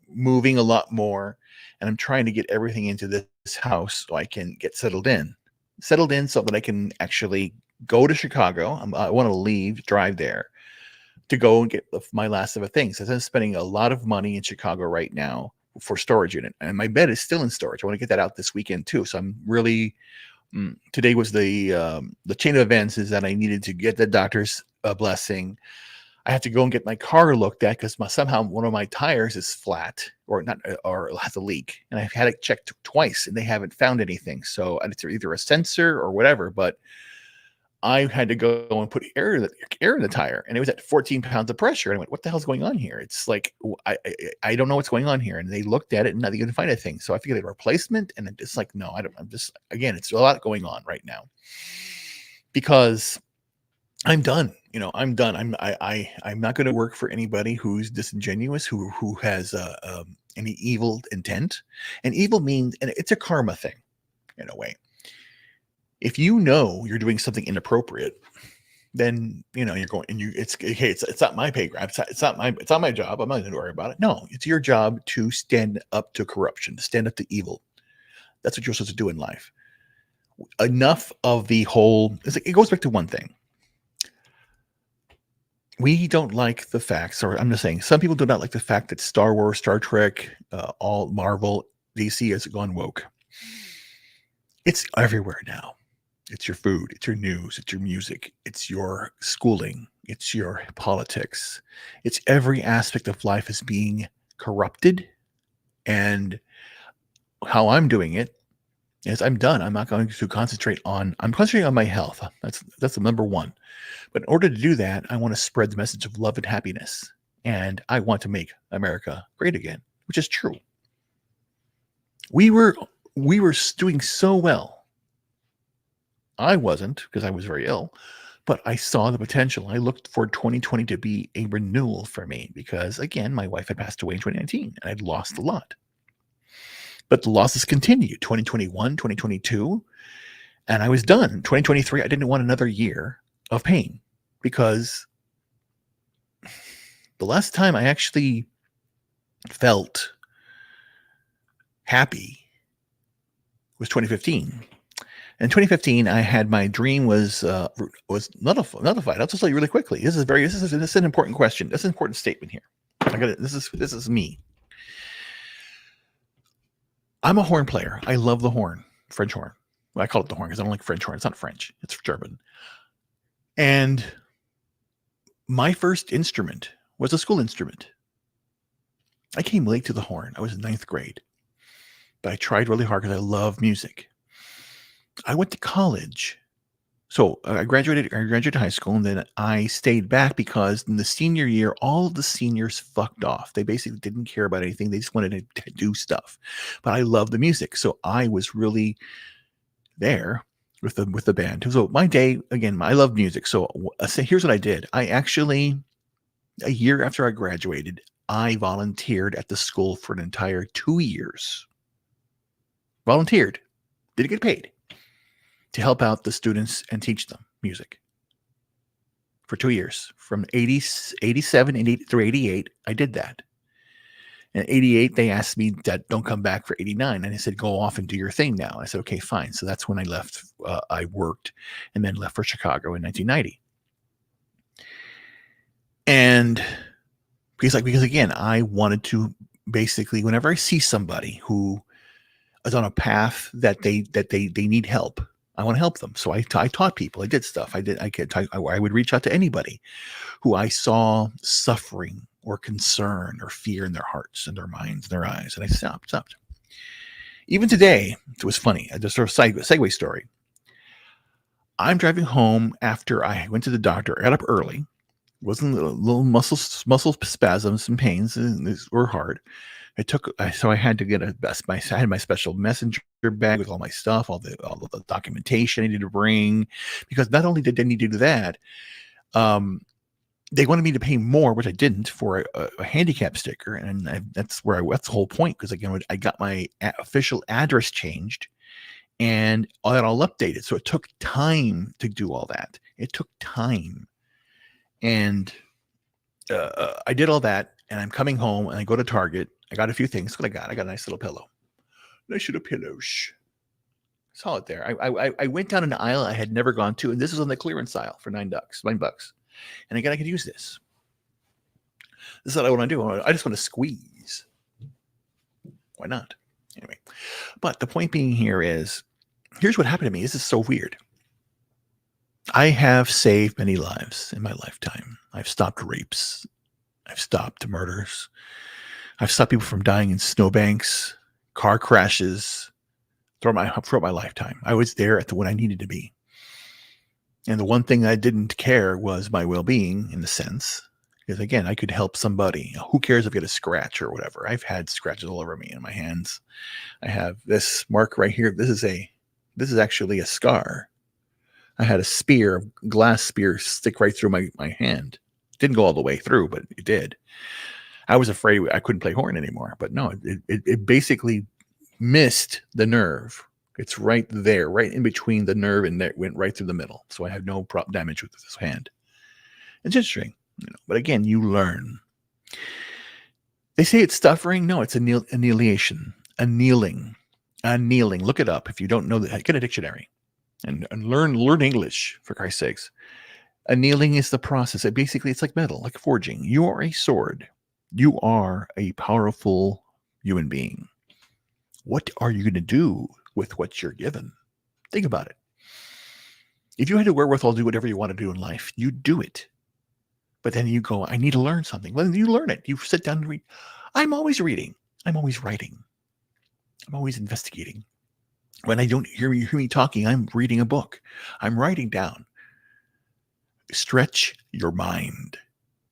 Speaker 1: moving a lot more, and I'm trying to get everything into this house so I can get settled in so that I can actually go to Chicago. I want to drive there to go and get my last of the things. I'm spending a lot of money in Chicago right now for storage unit, and my bed is still in storage. I want to get that out this weekend too. So I'm really, today was the chain of events is that I needed to get the doctor's blessing. I have to go and get my car looked at because somehow one of my tires is flat or has a leak, and I've had it checked twice and they haven't found anything. So it's either a sensor or whatever, but I had to go and put air in the tire, and it was at 14 pounds of pressure. And I went, what the hell's going on here? It's like, I don't know what's going on here. And they looked at it and nothing could find anything. So I figured a replacement, and it's like, no, again, it's a lot going on right now because I'm done. I'm done. I'm not going to work for anybody who's disingenuous, who has any evil intent. And evil means, and it's a karma thing in a way. If you know you're doing something inappropriate, then you're going, and it's not my pay grab. It's not my job. I'm not going to worry about it. No, it's your job to stand up to corruption, to stand up to evil. That's what you're supposed to do in life. Enough of the whole. It goes back to one thing. We don't like the facts, or I'm just saying, some people do not like the fact that Star Wars, Star Trek, all Marvel, DC has gone woke. It's everywhere now. It's your food, it's your news, it's your music, it's your schooling, it's your politics. It's every aspect of life is being corrupted. And how I'm doing it is I'm done. I'm not going to concentrate on, I'm concentrating on my health. That's the number one. But in order to do that, I want to spread the message of love and happiness. And I want to make America great again, which is true. We were doing so well. I wasn't, because I was very ill, but I saw the potential. I looked for 2020 to be a renewal for me because, again, my wife had passed away in 2019 and I'd lost a lot. But the losses continued, 2021, 2022, and I was done. 2023, I didn't want another year of pain because the last time I actually felt happy was 2015. In 2015, I had my dream was nullified. I'll just tell you really quickly. This is an important question. This is an important statement here. This is me. I'm a horn player. I love the horn, French horn. Well, I call it the horn because I don't like French horn. It's not French. It's German. And my first instrument was a school instrument. I came late to the horn. I was in 9th grade, but I tried really hard because I love music. I went to college. So I graduated high school, and then I stayed back because in the senior year, all of the seniors fucked off. They basically didn't care about anything. They just wanted to do stuff. But I love the music. So I was really there with the band. So my day, again, I love music. So here's what I did. I actually, a year after I graduated, I volunteered at the school for an entire 2 years. Volunteered. Didn't get paid. To help out the students and teach them music for 2 years. From 87 through 88, I did that. And 88, they asked me that don't come back for 89. And I said, go off and do your thing now. I said, okay, fine. So that's when I left. I worked and then left for Chicago in 1990. And because again, I wanted to basically, whenever I see somebody who is on a path that they need help, I want to help them. So I taught people. I did stuff. I would reach out to anybody who I saw suffering or concern or fear in their hearts and their minds and their eyes. And I stopped. Even today, it was funny. Just sort of segue story. I'm driving home after I went to the doctor. I got up early. Wasn't a little muscle spasms and pains. And these were hard. So I had to get I had my special messenger bag with all my stuff, all the documentation I needed to bring, because not only did they need to do that, they wanted me to pay more, which I didn't, for a handicap sticker, and that's the whole point. Because again, I got my official address changed, and all that all updated. So it took time to do all that. It took time. And I did all that, and I'm coming home, and I go to Target. I got a few things. What I got? I got a nice little pillow. Nice little pillows. Saw it there. I went down an aisle I had never gone to, and this is on the clearance aisle for $9. And again, I could use this. This is what I want to do. I just want to squeeze. Why not? Anyway, but the point being here is, here's what happened to me. This is so weird. I have saved many lives in my lifetime. I've stopped rapes. I've stopped murders. I've stopped people from dying in snowbanks, car crashes, throughout my lifetime. I was there when I needed to be. And the one thing I didn't care was my well-being, in a sense, because again, I could help somebody. Who cares if I get a scratch or whatever? I've had scratches all over me in my hands. I have this mark right here. This is actually a scar. I had a glass spear stick right through my hand. Didn't go all the way through, but it did. I was afraid I couldn't play horn anymore, but no, it basically missed the nerve. It's right there, right in between the nerve, and it went right through the middle. So I have no damage with this hand. It's interesting, but again, you learn. They say it's suffering. No, it's annihilation, annealing. Look it up if you don't know that. Get a dictionary and learn English, for Christ's sakes. Annealing is the process. It's like metal, like forging. You are a sword. You are a powerful human being. What are you going to do with what you're given? Think about it. If you had the wherewithal to do whatever you want to do in life, you do it. But then you go, I need to learn something. Well, you learn it. You sit down and read. I'm always reading. I'm always writing. I'm always investigating. When I don't hear me talking, I'm reading a book. I'm writing down. Stretch your mind.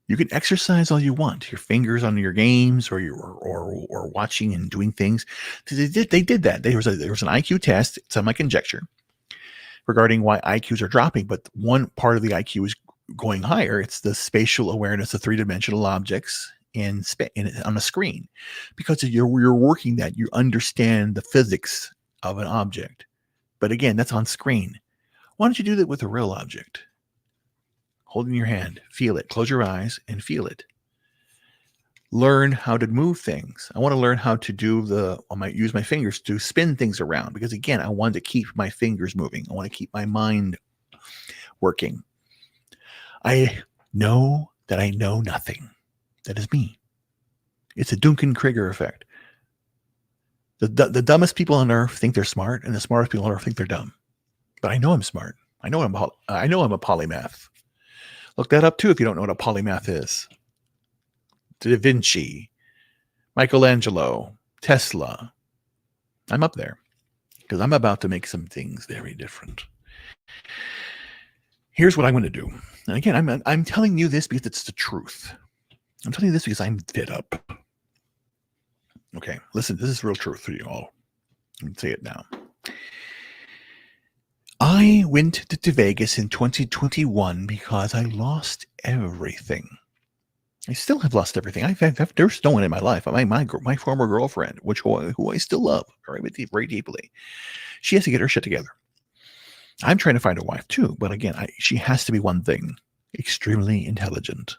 Speaker 1: You can exercise all you want, your fingers on your games or watching and doing things. They did that. There was an IQ test. It's on my Conjecture regarding why IQs are dropping, but one part of the IQ is going higher. It's the spatial awareness of three-dimensional objects on a screen, because you're working that. You understand the physics of an object, but again, that's on screen. Why don't you do that with a real object? Hold in your hand, feel it, close your eyes and feel it. Learn how to move things. I want to learn how to I might use my fingers to spin things around, because again, I want to keep my fingers moving. I want to keep my mind working. I know that I know nothing. That is me. It's a Duncan-Krieger effect. The dumbest people on earth think they're smart, and the smartest people on earth think they're dumb. But I know I'm smart. I know I'm a polymath. Look that up too if you don't know what a polymath is. Da Vinci, Michelangelo, Tesla. I'm up there because I'm about to make some things very different. Here's what I'm going to do. And again, I'm telling you this because it's the truth. I'm telling you this because I'm fed up. Okay, listen, this is real truth for you all. I can say it now. I went to Vegas in 2021 because I lost everything. I still have lost everything. There's no one in my life. My former girlfriend, who I still love very deeply. She has to get her shit together. I'm trying to find a wife too, but again, she has to be one thing: extremely intelligent.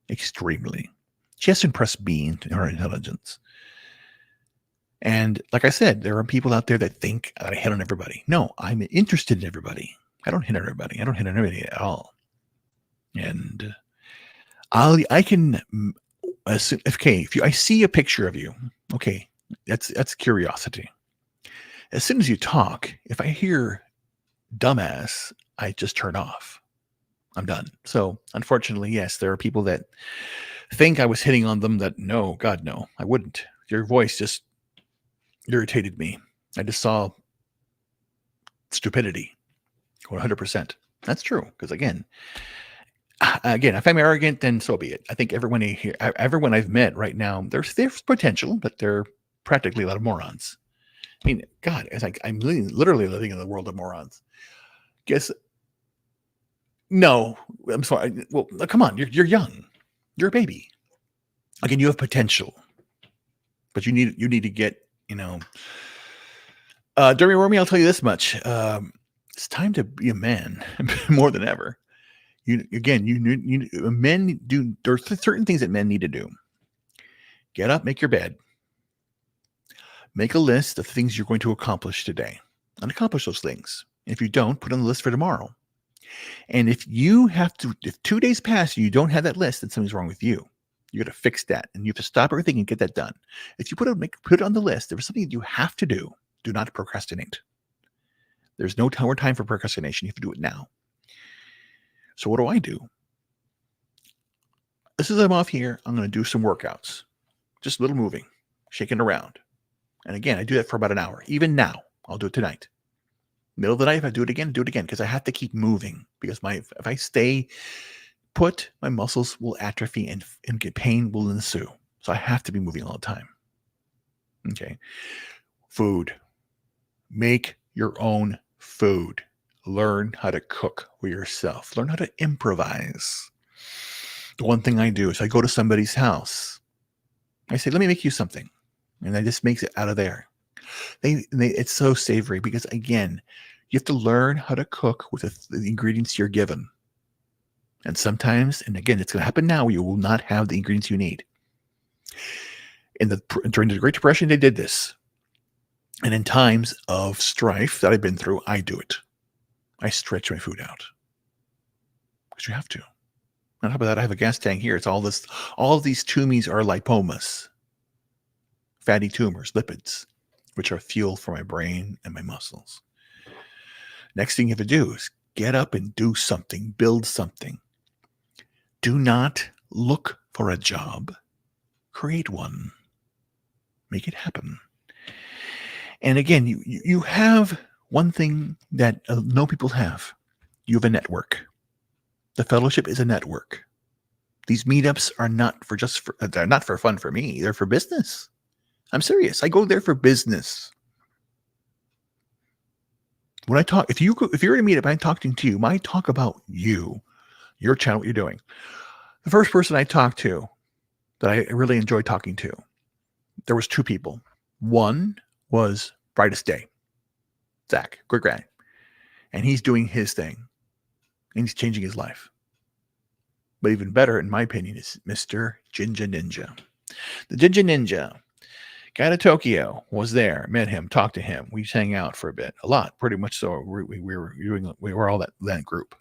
Speaker 1: Extremely. She has to impress me in her intelligence. And like I said, there are people out there that think that I hit on everybody. No, I'm interested in everybody. I don't hit on everybody. I don't hit on anybody at all. And I can, if I see a picture of you, okay, that's curiosity. As soon as you talk, if I hear dumbass, I just turn off. I'm done. So unfortunately, yes, there are people that think I was hitting on them that no, God, no, I wouldn't. Your voice just irritated me. I just saw stupidity. 100%. That's true. Because again, if I'm arrogant, then so be it. I think everyone I've met right now, there's potential, but they're practically a lot of morons. I mean, God, it's like I'm literally living in the world of morons. No, I'm sorry. Well, come on, you're young. You're a baby. Again, you have potential, but you need to get, Jeremy Romy, I'll tell you this much. It's time to be a man more than ever. Men do, there are certain things that men need to do. Get up, make your bed. Make a list of things you're going to accomplish today and accomplish those things. If you don't, put on the list for tomorrow. And if 2 days pass and you don't have that list, then something's wrong with you. You got to fix that, and you have to stop everything and get that done. If you put it on the list, there is something that you have to do. Do not procrastinate. There's no more time for procrastination. You have to do it now. So what do? As I'm off here, I'm going to do some workouts. Just a little moving, shaking around. And again, I do that for about an hour. Even now, I'll do it tonight. Middle of the night, if I do it again, because I have to keep moving. Because if I stay put, my muscles will atrophy and get pain will ensue. So I have to be moving all the time. Okay. Food. Make your own food. Learn how to cook for yourself. Learn how to improvise. The one thing I do is I go to somebody's house. I say, let me make you something. And I just make it out of there. It's so savory because, again, you have to learn how to cook with the ingredients you're given. And sometimes, and again, it's going to happen now, you will not have the ingredients you need. During the Great Depression, they did this. And in times of strife that I've been through, I do it. I stretch my food out. Because you have to. On top of that, I have a gas tank here. It's all of these tumies are lipomas. Fatty tumors, lipids, which are fuel for my brain and my muscles. Next thing you have to do is get up and do something, build something. Do not look for a job. Create one. Make it happen. And again, you have one thing that no people have. You have a network. The fellowship is a network. These meetups are not they're not for fun for me. They're for business. I'm serious. I go there for business. When I talk, if you're in a meetup, I'm talking to you. I talk about you, your channel, what you're doing. The first person I talked to that I really enjoyed talking to, there was two people. One was Brightest Day, Zach, good guy, and he's doing his thing, and he's changing his life. But even better, in my opinion, is Mr. Jinja Ninja. The Jinja Ninja. Guy to Tokyo was there, met him, talked to him. We hang out for a bit, a lot, pretty much so. We were all that group.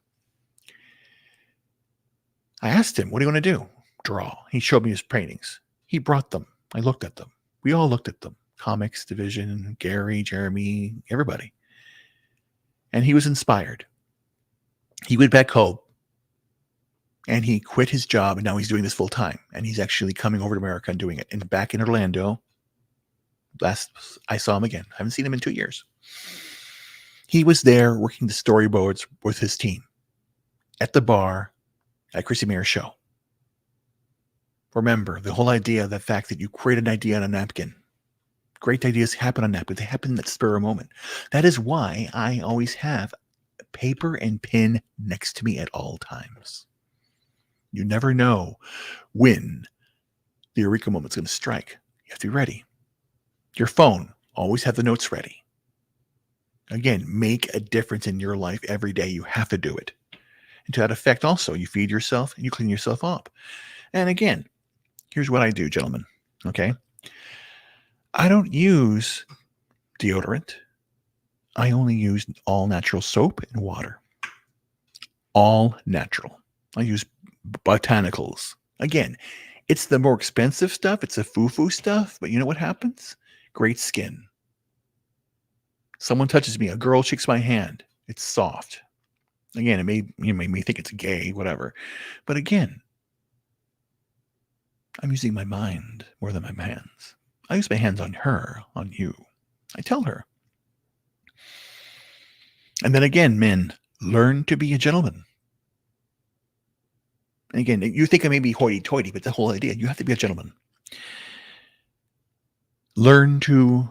Speaker 1: I asked him, what do you want to do? Draw. He showed me his paintings. He brought them. I looked at them. We all looked at them. Comics division, Gary, Jeremy, everybody. And he was inspired. He went back home and he quit his job, and now he's doing this full time. And he's actually coming over to America and doing it. And back in Orlando, last I saw him again. I haven't seen him in 2 years. He was there working the storyboards with his team at the bar at Chrissy Mayer's show. Remember the whole idea, the fact that you create an idea on a napkin. Great ideas happen on napkin. They happen in that spur of a moment. That is why I always have paper and pen next to me at all times. You never know when the eureka moment's going to strike. You have to be ready. Your phone, always have the notes ready. Again, make a difference in your life every day. You have to do it. And to that effect also, you feed yourself and you clean yourself up. And again, here's what I do, gentlemen. Okay? I don't use deodorant. I only use all natural soap and water. All natural. I use botanicals. Again, it's the more expensive stuff. It's the foo-foo stuff. But you know what happens? Great skin. Someone touches me. A girl shakes my hand. It's soft. Again, you may think it's gay, whatever. But again, I'm using my mind more than my hands. I use my hands on her, on you. I tell her. And then again, men, learn to be a gentleman. And again, you think I may be hoity-toity, but the whole idea, you have to be a gentleman. Learn to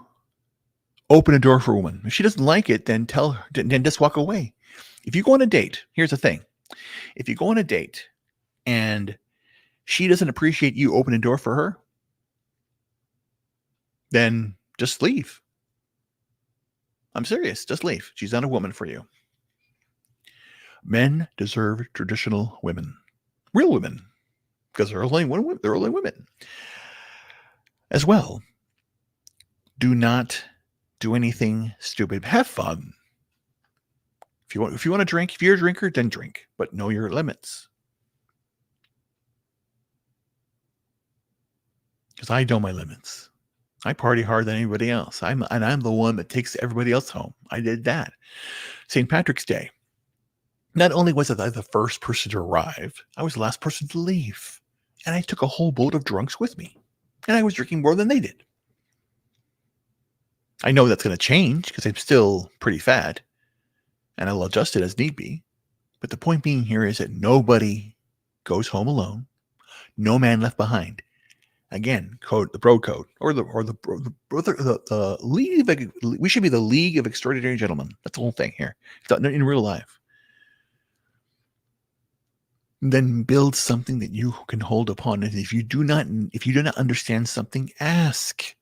Speaker 1: open a door for a woman. If she doesn't like it, then tell her, then just walk away. If you go on a date, here's the thing. If you go on a date and she doesn't appreciate you opening a door for her, then just leave. I'm serious. Just leave. She's not a woman for you. Men deserve traditional women. Real women. Because they're only women. As well, do not do anything stupid. Have fun. If you want to drink, if you're a drinker, then drink. But know your limits. Because I know my limits. I party harder than anybody else. I'm the one that takes everybody else home. I did that. St. Patrick's Day. Not only was I the first person to arrive, I was the last person to leave. And I took a whole boat of drunks with me. And I was drinking more than they did. I know that's going to change because I'm still pretty fat. And I'll adjust it as need be. But the point being here is that nobody goes home alone. No man left behind. Again, the bro code, or the league of, we should be the League of Extraordinary Gentlemen. That's the whole thing here. It's in real life. Then build something that you can hold upon. And if you do not understand something, ask.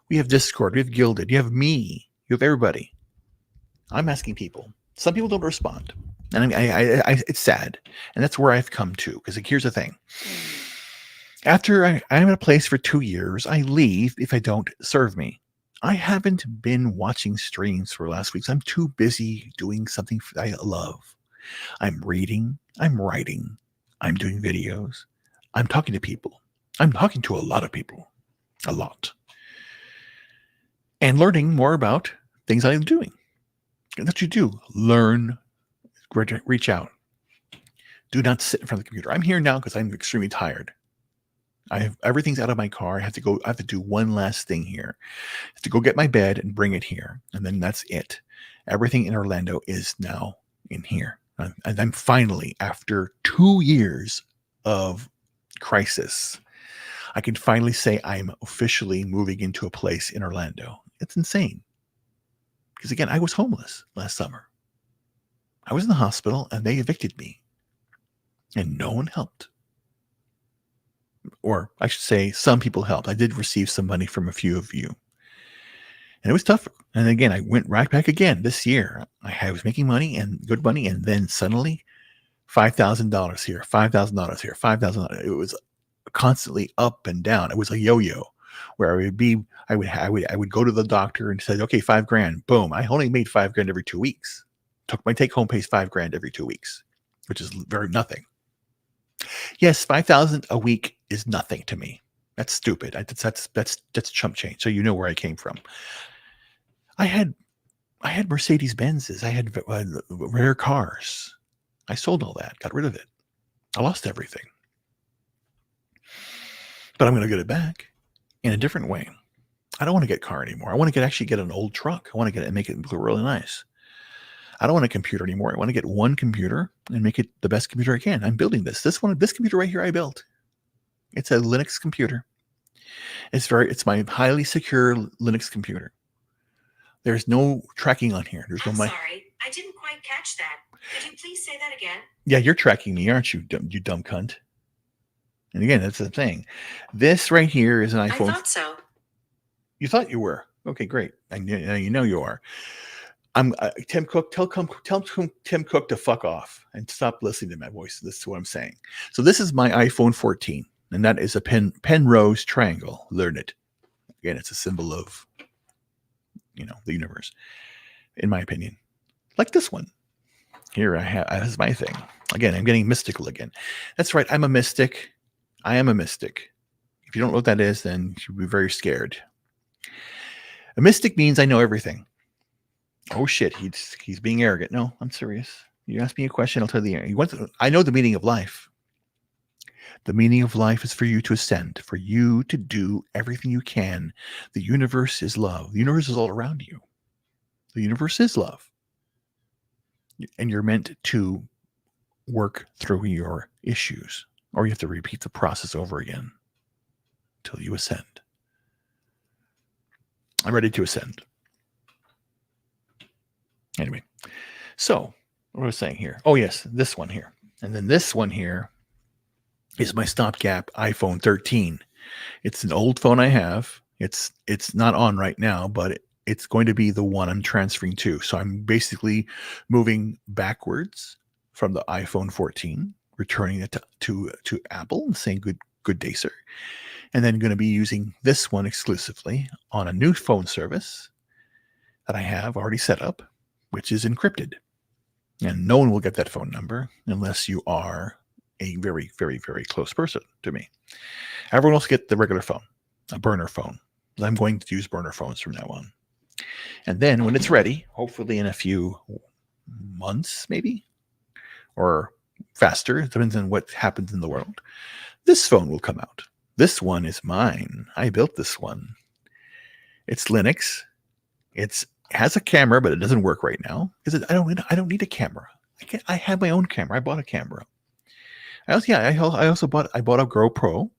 Speaker 1: We have Discord, we have Gilded, you have me, you have everybody. I'm asking people. Some people don't respond, and I it's sad. And that's where I've come to. Because here's the thing. After I'm in a place for 2 years, I leave if I don't serve me. I haven't been watching streams for last week. I'm too busy doing something I love. I'm reading. I'm writing. I'm doing videos. I'm talking to people. I'm talking to a lot of people. A lot. And learning more about things I'm doing. And that's what you do. Learn. Reach out. Do not sit in front of the computer. I'm here now because I'm extremely tired. Everything's out of my car. I have to do one last thing here. I have to go get my bed and bring it here. And then that's it. Everything in Orlando is now in here. And I'm finally, after 2 years of crisis, I can finally say I'm officially moving into a place in Orlando. It's insane. Because again, I was homeless last summer. I was in the hospital and they evicted me. And no one helped. Or I should say some people helped. I did receive some money from a few of you. And it was tough. And again, I went right back again this year. I was making money and good money. And then suddenly $5,000 here, $5,000 here, $5,000. It was constantly up and down. It was a yo-yo where I would go to the doctor and say, okay, $5,000. Boom. I only made $5,000 every 2 weeks. My take home pays $5,000 every 2 weeks, which is very nothing. Yes, $5,000 a week is nothing to me. That's stupid. That's chump change. So you know where I came from. I had Mercedes Benzes. I had rare cars. I sold all that. Got rid of it. I lost everything. But I'm going to get it back in a different way. I don't want to get a car anymore. I want to actually get an old truck. I want to get it and make it look really nice. I don't want a computer anymore. I want to get one computer and make it the best computer I can. I'm building this. This computer right here I built. It's a Linux computer. It's my highly secure Linux computer. There's no tracking on here.
Speaker 6: I'm sorry, I didn't quite catch that. Could you please say that again?
Speaker 1: Yeah, you're tracking me, aren't you, you dumb cunt? And again, that's the thing. This right here is an iPhone.
Speaker 6: I thought so.
Speaker 1: You thought you were. Okay, great. You know you are. Tim Cook. Tell Tim Cook to fuck off and stop listening to my voice. This is what I'm saying. So this is my iPhone 14, and that is a Penrose triangle. Learn it. Again, it's a symbol of, the universe, in my opinion. Like this one. Here this is my thing. Again, I'm getting mystical again. That's right. I'm a mystic. I am a mystic. If you don't know what that is, then you should be very scared. A mystic means I know everything. Oh shit, he's being arrogant. No, I'm serious. You ask me a question, I'll tell you I know the meaning of life. The meaning of life is for you to ascend, for you to do everything you can. The universe is love. The universe is all around you. The universe is love. And you're meant to work through your issues, or you have to repeat the process over again until you ascend. I'm ready to ascend. Anyway, so what was I saying here? Oh, yes, this one here. And then this one here is my stopgap iPhone 13. It's an old phone I have. It's not on right now, but it's going to be the one I'm transferring to. So I'm basically moving backwards from the iPhone 14, returning it to Apple and saying good day, sir. And then going to be using this one exclusively on a new phone service that I have already set up, which is encrypted. And no one will get that phone number unless you are a very, very, very close person to me. Everyone else get the regular phone, a burner phone. I'm going to use burner phones from now on. And then when it's ready, hopefully in a few months, maybe, or faster, it depends on what happens in the world, this phone will come out. This one is mine. I built this one. It's Linux. It has a camera, but it doesn't work right now because I don't need a camera. I have my own camera. I bought a camera. I also bought a GoPro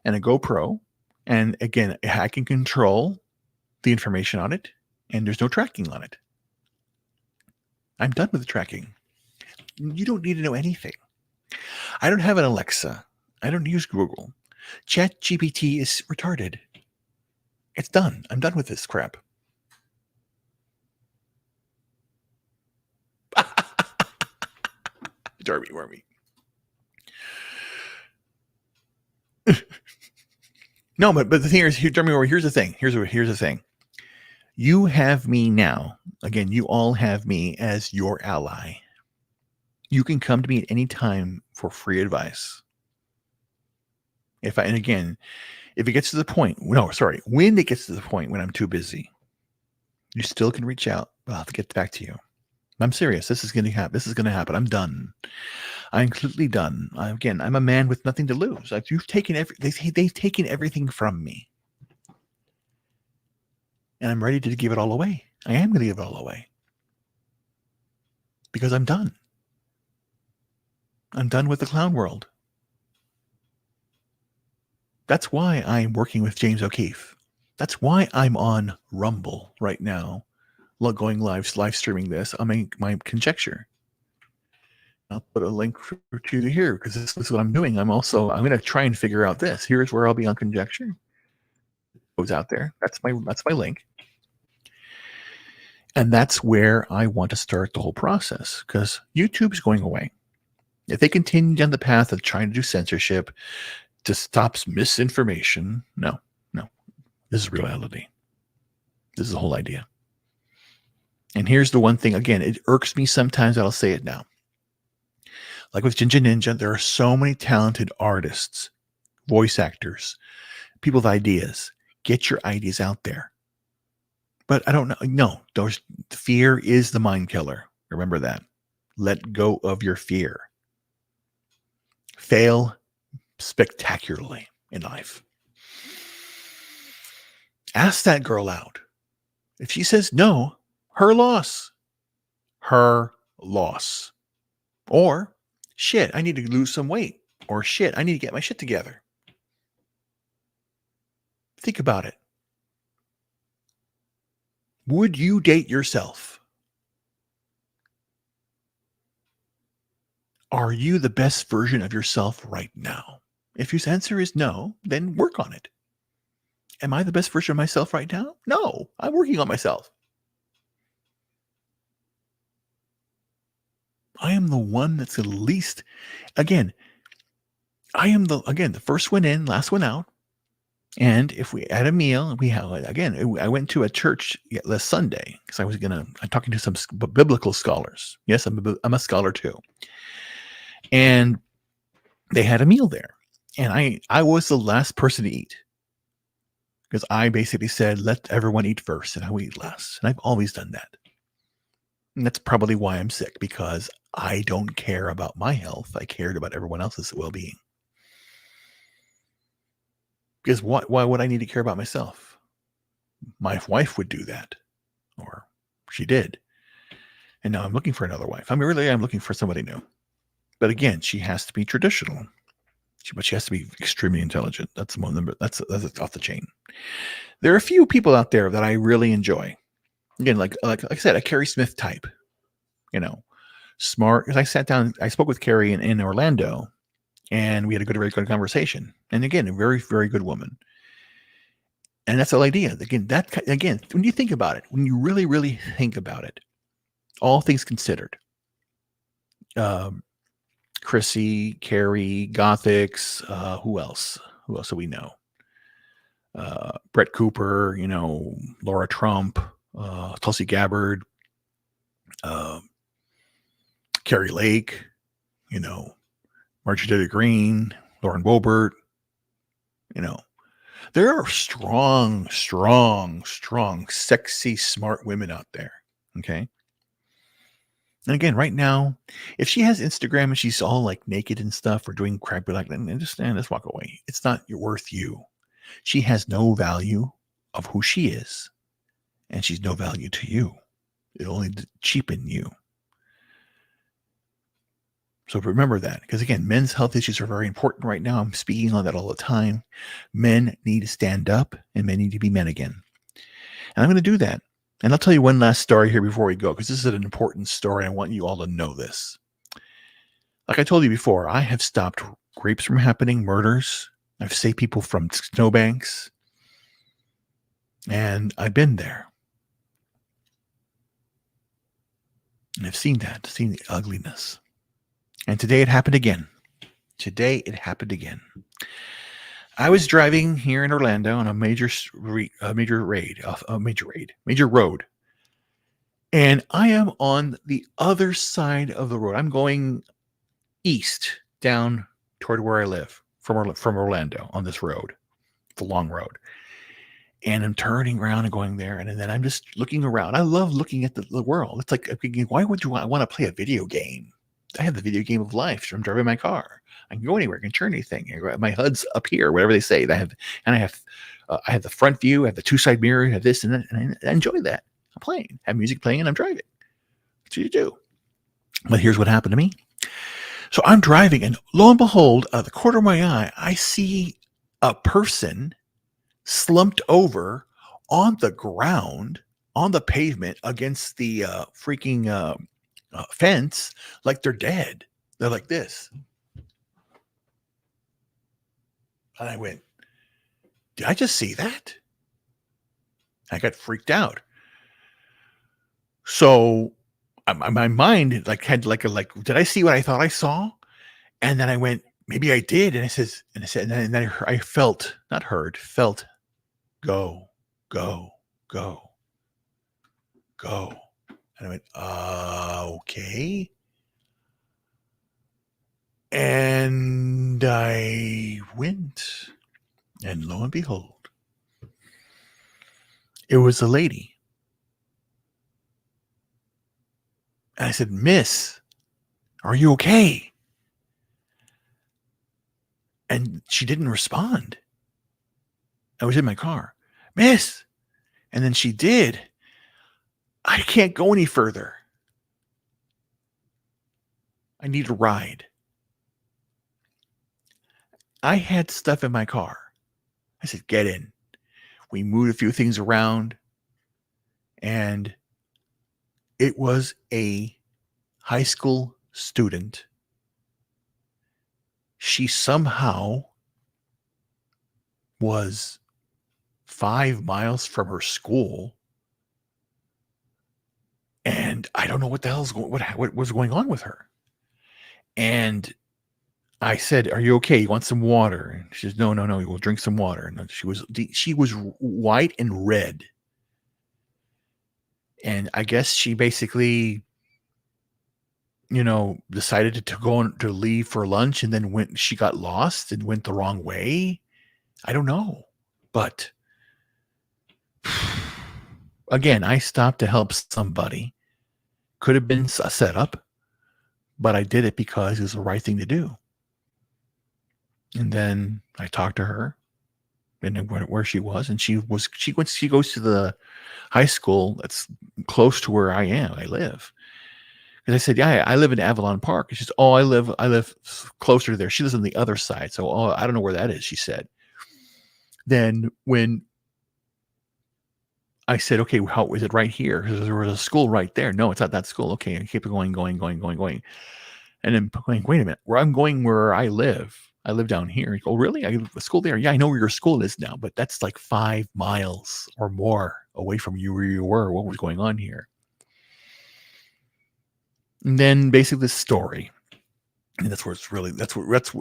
Speaker 1: and a GoPro, and again, I can control the information on it, and there's no tracking on it. I'm done with the tracking. You don't need to know anything. I don't have an Alexa. I don't use Google. ChatGPT is retarded. It's done. I'm done with this crap. Wormy. No, but the thing is, here's the thing. Here's the thing. You have me now. Again, you all have me as your ally. You can come to me at any time for free advice. If it gets to the point, when it gets to the point when I'm too busy, you still can reach out. I'll have to get back to you. I'm serious. This is going to happen. I'm done. I'm completely done. I'm a man with nothing to lose. They've taken everything from me, and I'm ready to give it all away. I am going to give it all away because I'm done. I'm done with the clown world. That's why I'm working with James O'Keefe. That's why I'm on Rumble right now, going live streaming this on my Conjecture. I'll put a link for you to here because this is what I'm doing. I'm going to try and figure out this. Here's where I'll be on Conjecture. It goes out there. That's my link. And that's where I want to start the whole process because YouTube is going away. If they continue down the path of trying to do censorship to stop misinformation, no. This is reality. This is the whole idea. And here's the one thing, again, it irks me sometimes, I'll say it now. Like with Ginger Ninja, there are so many talented artists, voice actors, people with ideas. Get your ideas out there. But I don't know. No, fear is the mind killer. Remember that. Let go of your fear. Fail spectacularly in life. Ask that girl out. If she says no, her loss. Her loss. Or, shit, I need to lose some weight. Or, shit, I need to get my shit together. Think about it. Would you date yourself? Are you the best version of yourself right now? If your answer is no, then work on it. Am I the best version of myself right now? No, I'm working on myself. I am the one that's the least. Again, I am the first one in, last one out. And if we at a meal, I went to a church last Sunday because I'm talking to some biblical scholars. Yes, I'm a scholar too. And they had a meal there. And I was the last person to eat. Because I basically said, let everyone eat first and I will eat last. And I've always done that. And that's probably why I'm sick, because I don't care about my health. I cared about everyone else's well-being. Because why would I need to care about myself? My wife would do that. Or she did. And now I'm looking for another wife. I'm looking for somebody new. But again, she has to be traditional. But she has to be extremely intelligent. That's one number. That's off the chain. There are a few people out there that I really enjoy. Again, like I said, a Carrie Smith type. Smart. Because I spoke with Carrie in Orlando, and we had a very good conversation. And again, a very, very good woman. And that's the idea. Again, when you think about it, when you really, really think about it, all things considered, Chrissy, Carrie, Gothics, who else? Who else do we know? Brett Cooper, Laura Trump, Tulsi Gabbard, Carrie Lake, Marjorie Taylor Greene, Lauren Boebert, there are strong, sexy, smart women out there. Okay. And again, right now, if she has Instagram and she's all like naked and stuff or doing crap, like, understand, let's walk away. It's not worth you. She has no value of who she is, and she's no value to you. It'll only cheapen you. So remember that, because again, men's health issues are very important right now. I'm speaking on that all the time. Men need to stand up, and men need to be men again. And I'm going to do that. And I'll tell you one last story here before we go, because this is an important story. I want you all to know this. Like I told you before, I have stopped rapes from happening, murders. I've saved people from snowbanks. And I've been there. And I've seen the ugliness. And today it happened again. I was driving here in Orlando on a major road. And I am on the other side of the road. I'm going east down toward where I live from Orlando on this road, the long road. And I'm turning around and going there. And then I'm just looking around. I love looking at the world. It's like, why would I want to play a video game? I have the video game of life. So I'm driving my car. I can go anywhere. I can turn anything. My HUD's up here, whatever they say. I have the front view. I have the two-side mirror. I have this and that. And I enjoy that. I'm playing. I have music playing and I'm driving. That's what you do. But here's what happened to me. So I'm driving, and lo and behold, out of the corner of my eye, I see a person slumped over on the ground, on the pavement against the freaking fence, like they're dead. They're like this. And I went, did I just see that? I got freaked out. So my mind had did I see what I thought I saw? And then I went, maybe I did. And and then I felt, not heard, felt, go, go, go, go. And I went, okay. And I went, and lo and behold, it was a lady. And I said, Miss, are you okay? And she didn't respond. I was in my car. Miss. And then she did. I can't go any further. I need a ride. I had stuff in my car. I said, get in. We moved a few things around, and it was a high school student. She somehow was 5 miles from her school, and I don't know what the hell's what was going on with her. And I said, "Are you okay? You want some water?" And she says, "No, we'll drink some water." And she was white and red. And I guess she basically, decided to leave for lunch, and then she got lost and went the wrong way. I don't know. But again, I stopped to help somebody. Could have been a setup, but I did it because it was the right thing to do. And then I talked to her and where she was, and she goes to the high school that's close to where I live. And I said, yeah, I live in Avalon Park. And she says, oh, I live closer to there. She lives on the other side. So, I don't know where that is, she said. Then when I said, okay, how is it right here? Because there was a school right there. No, it's not that school. Okay, I keep going. And then going, wait a minute, where I live, I live down here. I go, oh, really? I go to school there. Yeah, I know where your school is now, but that's like 5 miles or more away from you where you were. What was going on here? And then basically the story. And that's where it's really,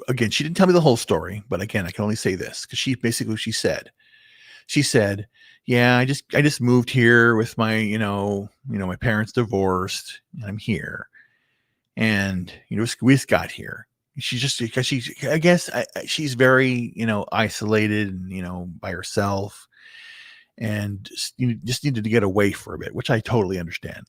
Speaker 1: again, she didn't tell me the whole story, but again, I can only say this because she said, yeah, I just moved here with my, my parents divorced and I'm here. And, we just got here. She's just, because she's very, isolated and, by herself and just needed to get away for a bit, which I totally understand.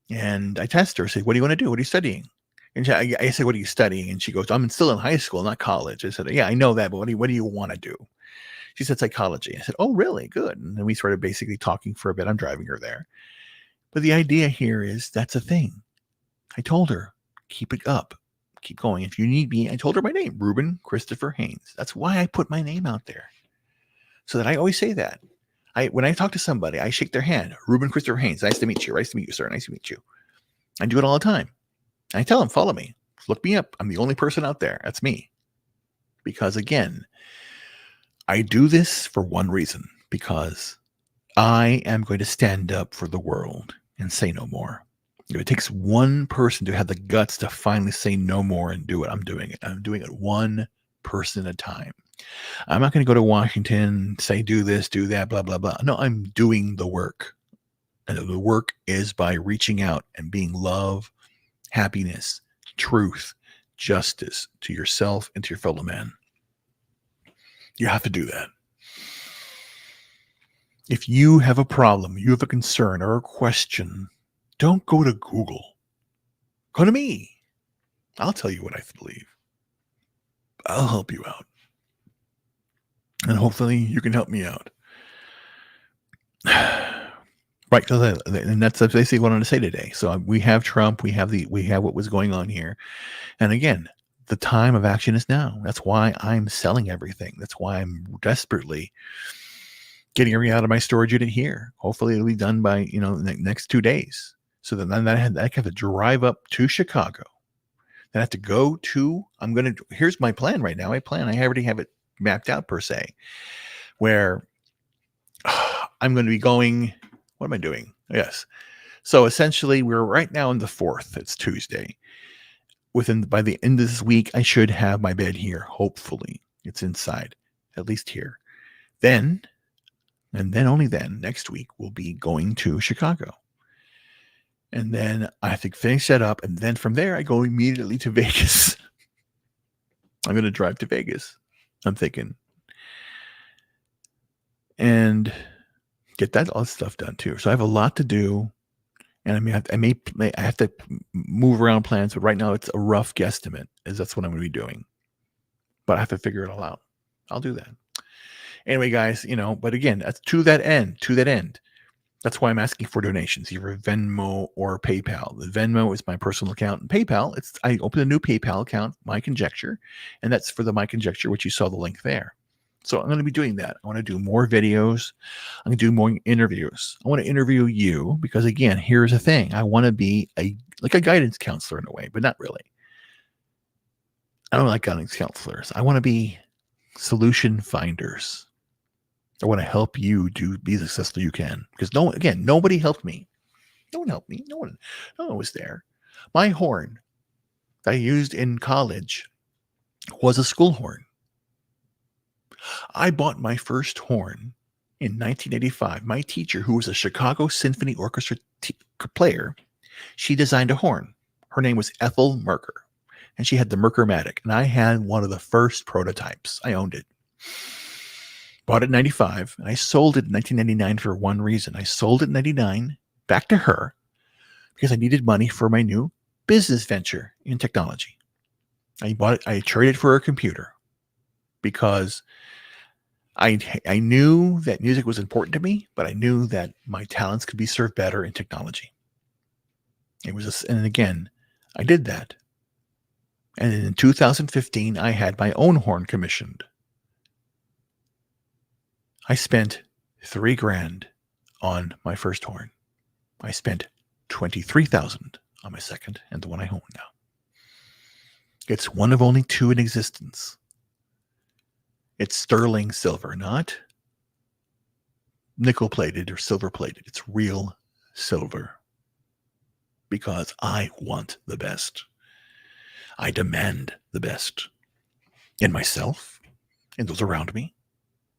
Speaker 1: And I test her, say, what do you want to do? What are you studying? And I said, what are you studying? And she goes, I'm still in high school, not college. I said, yeah, I know that, but what do you want to do? She said, psychology. I said, oh, really? Good. And then we started basically talking for a bit. I'm driving her there. But the idea here is that's a thing. I told her, keep it up. Keep going. If you need me, I told her my name, Reuben Christopher Haynes. That's why I put my name out there. So that I always say that. When I talk to somebody, I shake their hand. Reuben Christopher Haynes. Nice to meet you. Nice to meet you, sir. Nice to meet you. I do it all the time. I tell them, follow me. Look me up. I'm the only person out there. That's me. Because again, I do this for one reason. Because I am going to stand up for the world and say no more. If it takes one person to have the guts to finally say no more and do it, I'm doing it. I'm doing it one person at a time. I'm not going to go to Washington, say do this, do that, blah, blah, blah. No, I'm doing the work. And the work is by reaching out and being love, happiness, truth, justice to yourself and to your fellow man. You have to do that. If you have a problem, you have a concern or a question, don't go to Google. Go to me. I'll tell you what I believe. I'll help you out. And hopefully you can help me out. Right. And that's basically what I want to say today. So we have Trump. We have what was going on here. And again, the time of action is now. That's why I'm selling everything. That's why I'm desperately getting everything out of my storage unit here. Hopefully it'll be done by, the next 2 days. So then I have to drive up to Chicago. Then I have to go to, here's my plan right now. I already have it mapped out per se, where I'm going to be going, what am I doing? Yes. So essentially we're right now on the 4th. It's Tuesday. By the end of this week, I should have my bed here. Hopefully it's inside, at least here. Then, and then only then, next week we'll be going to Chicago. And then I have to finish that up. And then from there, I go immediately to Vegas. I'm going to drive to Vegas, I'm thinking. And get all that stuff done too. So I have a lot to do. And I have to move around plans. But right now, it's a rough guesstimate. That's what I'm going to be doing. But I have to figure it all out. I'll do that. Anyway, guys, but again, that's to that end. That's why I'm asking for donations, either Venmo or PayPal. The Venmo is my personal account, and PayPal, I opened a new PayPal account, My Conjecture, and that's for the My Conjecture, which you saw the link there. So I'm going to be doing that. I want to do more videos. I'm going to do more interviews. I want to interview you because, again, here's the thing. I want to be like a guidance counselor in a way, but not really. I don't like guidance counselors. I want to be solution finders. I want to help you be the successful you can. Because nobody helped me. No one helped me. No one was there. My horn that I used in college was a school horn. I bought my first horn in 1985. My teacher, who was a Chicago Symphony Orchestra player, she designed a horn. Her name was Ethel Merker. And she had the Merker-Matic. And I had one of the first prototypes. I owned it. Bought it in 95, and I sold it in 1999 for one reason. I sold it in 99 back to her because I needed money for my new business venture in technology. I traded for a computer because I knew that music was important to me, but I knew that my talents could be served better in technology. And again, I did that. And in 2015, I had my own horn commissioned. I spent $3,000 on my first horn. I spent $23,000 on my second and the one I own now. It's one of only 2 in existence. It's sterling silver, not nickel plated or silver plated. It's real silver. Because I want the best. I demand the best in myself, in those around me,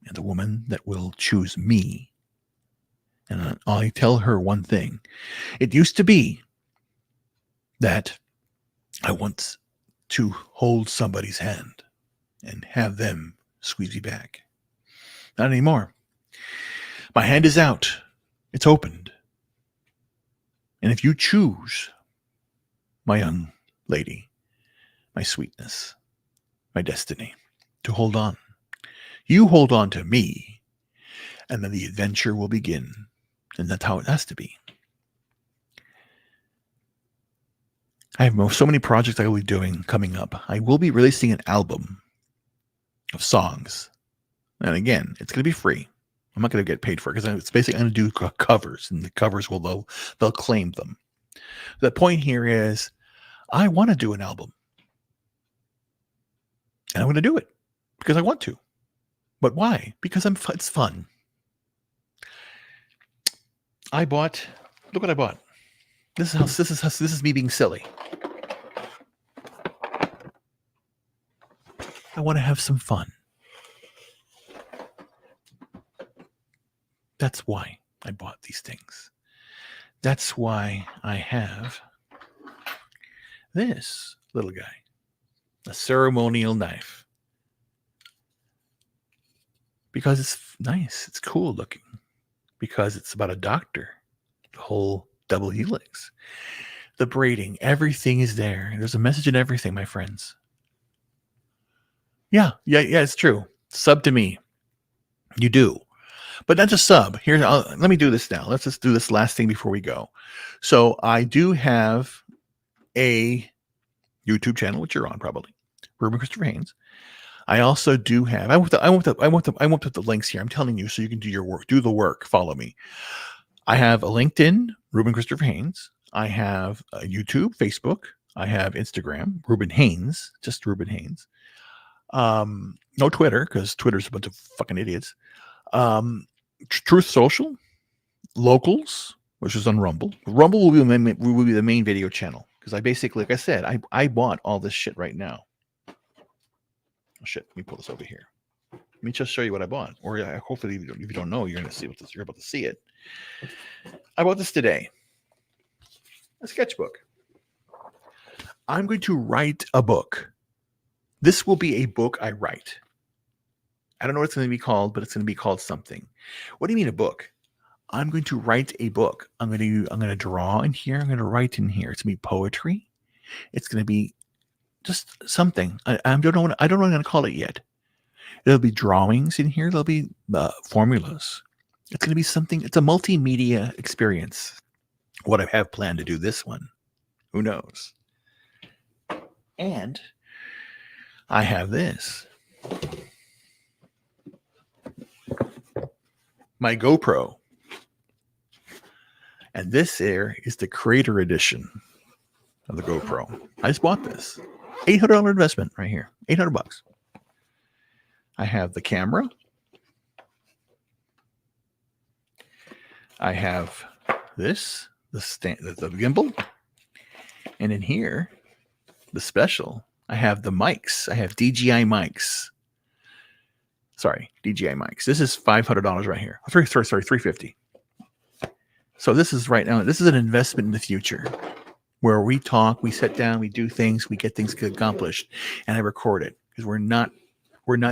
Speaker 1: and the woman that will choose me. And I tell her one thing. It used to be that I want to hold somebody's hand and have them squeeze me back. Not anymore. My hand is out. It's opened. And if you choose, my young lady, my sweetness, my destiny, to hold on, you hold on to me, and then the adventure will begin. And that's how it has to be. I have so many projects I will be doing coming up. I will be releasing an album of songs. And again, it's going to be free. I'm not going to get paid for it because it's basically I'm going to do covers, and the covers they'll claim them. The point here is I want to do an album. And I'm going to do it because I want to. But why? Because it's fun. Look what I bought. This is me being silly. I want to have some fun. That's why I bought these things. That's why I have this little guy, a ceremonial knife. Because it's nice, it's cool looking. Because it's about a doctor, the whole double helix, the braiding, everything is there. There's a message in everything, my friends. Yeah, it's true. Sub to me. You do. But not just sub. Here, let me do this now. Let's just do this last thing before we go. So I do have a YouTube channel, which you're on probably, Reuben Christopher Haynes. I also do have. I want the links here. I'm telling you, so you can do your work. Do the work. Follow me. I have a LinkedIn, Reuben Christopher Haynes. I have a YouTube, Facebook. I have Instagram, Reuben Haynes, just Reuben Haynes. No Twitter, because Twitter's a bunch of fucking idiots. Truth Social, Locals, which is on Rumble. Rumble will be the main video channel because I basically, like I said, I bought all this shit right now. Oh shit! Let me pull this over here. Let me just show you what I bought. Or hopefully, if you don't know, you're going to see you're about to see it. I bought this today. A sketchbook. I'm going to write a book. This will be a book I write. I don't know what it's going to be called, but it's going to be called something. What do you mean a book? I'm going to write a book. I'm going to draw in here. I'm going to write in here. It's going to be poetry. It's going to be just something. I don't know what I'm going to call it yet. There'll be drawings in here. There'll be formulas. It's going to be something. It's a multimedia experience. What I have planned to do this one, who knows? And I have this. My GoPro. And this here is the creator edition of the GoPro. I just bought this. $800 investment right here. $800. I have the camera. I have this, the gimbal. And in here, the special, I have the mics. I have DJI mics. Sorry, DJI mics. This is $500 right here. Sorry, $350. So this is right now, this is an investment in the future where we talk, we sit down, we do things, we get things accomplished, and I record it because we're not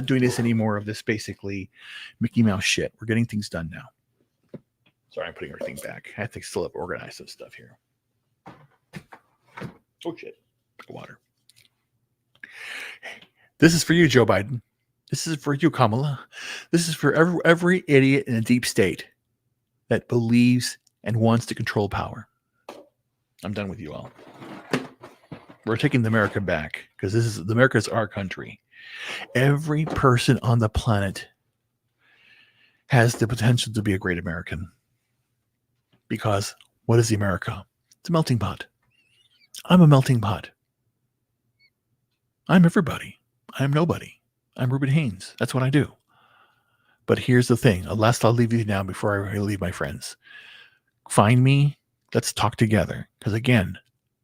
Speaker 1: doing this anymore of this basically Mickey Mouse shit. We're getting things done now. Sorry, I'm putting everything back. I have to still organize some stuff here. Oh shit, water. This is for you, Joe Biden. This is for you, Kamala. This is for every idiot in a deep state that believes and wants to control power. I'm done with you all. We're taking America back because America is our country. Every person on the planet has the potential to be a great American. Because what is the America? It's a melting pot. I'm a melting pot. I'm everybody. I'm nobody. I'm Reuben Haynes. That's what I do. But here's the thing. Last, I'll leave you now before I leave my friends. Find me. Let's talk together. Because again,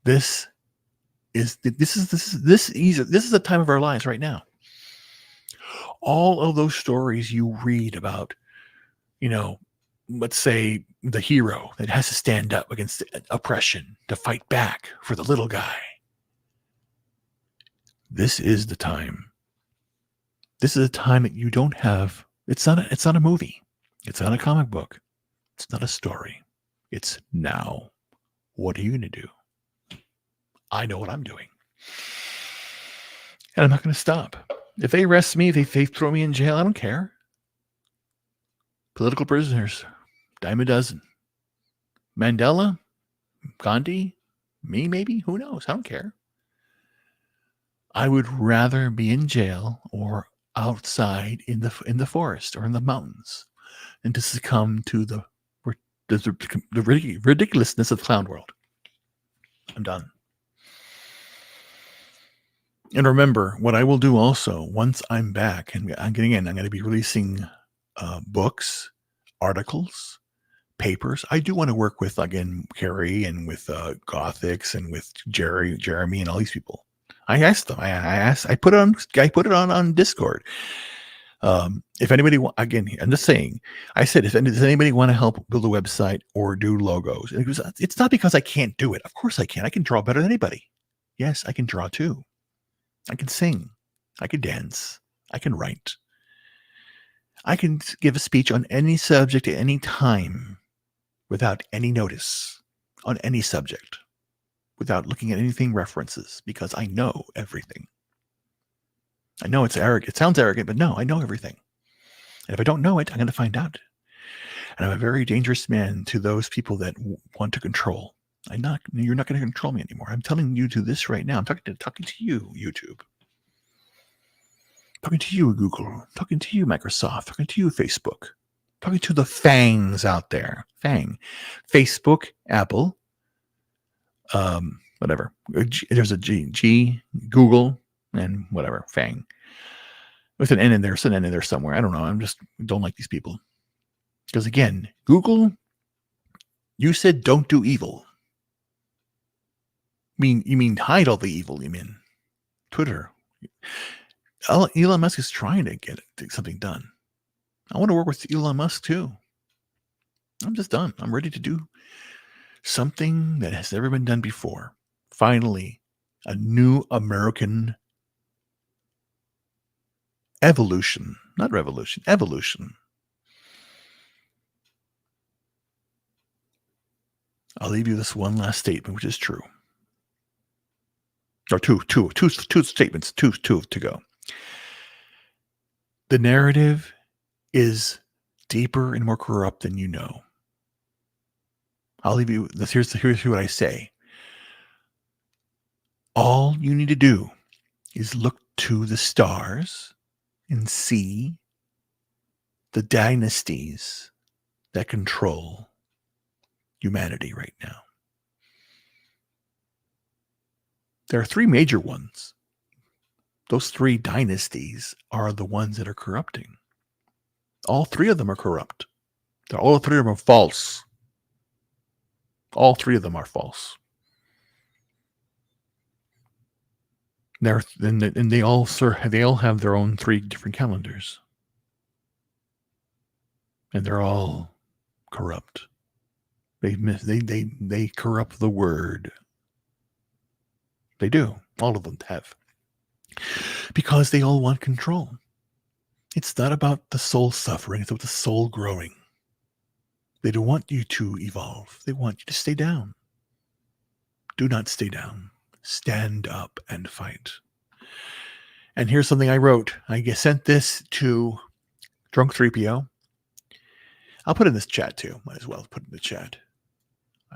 Speaker 1: this is the time of our lives right now. All of those stories you read about, let's say the hero that has to stand up against oppression to fight back for the little guy. This is the time. This is a time that you don't have. It's not a movie. It's not a comic book. It's not a story. It's now. What are you going to do? I know what I'm doing. And I'm not going to stop. If they arrest me, if they throw me in jail, I don't care. Political prisoners, dime a dozen. Mandela, Gandhi, me maybe, who knows? I don't care. I would rather be in jail or outside in the forest or in the mountains than to succumb to the ridiculousness of the clown world. I'm done. And remember, what I will do also, once I'm back, and I'm going to be releasing books, articles, papers. I do want to work with, again, Carrie and with Gothics and with Jeremy and all these people. I asked them. I put it on Discord. If anybody, again, I'm just saying, I said, does anybody want to help build a website or do logos? And it's not because I can't do it. Of course I can. I can draw better than anybody. Yes, I can draw too. I can sing. I can dance. I can write. I can give a speech on any subject at any time without any notice on any subject, without looking at anything references, because I know everything. I know it's arrogant. It sounds arrogant, but no, I know everything. And if I don't know it, I'm going to find out. And I'm a very dangerous man to those people that want to control. You're not going to control me anymore. I'm telling you to this right now. I'm talking to you, YouTube. Talking to you, Google. Talking to you, Microsoft. Talking to you, Facebook. Talking to the fangs out there. Fang. Facebook, Apple, whatever. There's a G, Google, and whatever, Fang. With an N in there, there's an N in there somewhere. I don't know. Don't like these people. Because again, Google, you said don't do evil. You mean hide all the evil, you mean. Twitter. Elon Musk is trying to get something done. I want to work with Elon Musk too. I'm just done. I'm ready to do something that has never been done before. Finally, a new American evolution. Not revolution, evolution. I'll leave you this one last statement, which is true. Or two statements, two to go. The narrative is deeper and more corrupt than you know. I'll leave you this. Here's what I say. All you need to do is look to the stars and see the dynasties that control humanity right now. There are three major ones. Those three dynasties are the ones that are corrupting. All three of them are corrupt. All three of them are false. All three of them are false. And they all have their own three different calendars. And they're all corrupt. They corrupt the word. They do. All of them have. Because they all want control. It's not about the soul suffering. It's about the soul growing. They don't want you to evolve. They want you to stay down. Do not stay down. Stand up and fight. And here's something I wrote. I sent this to Drunk 3PO. I'll put it in this chat too. Might as well put it in the chat.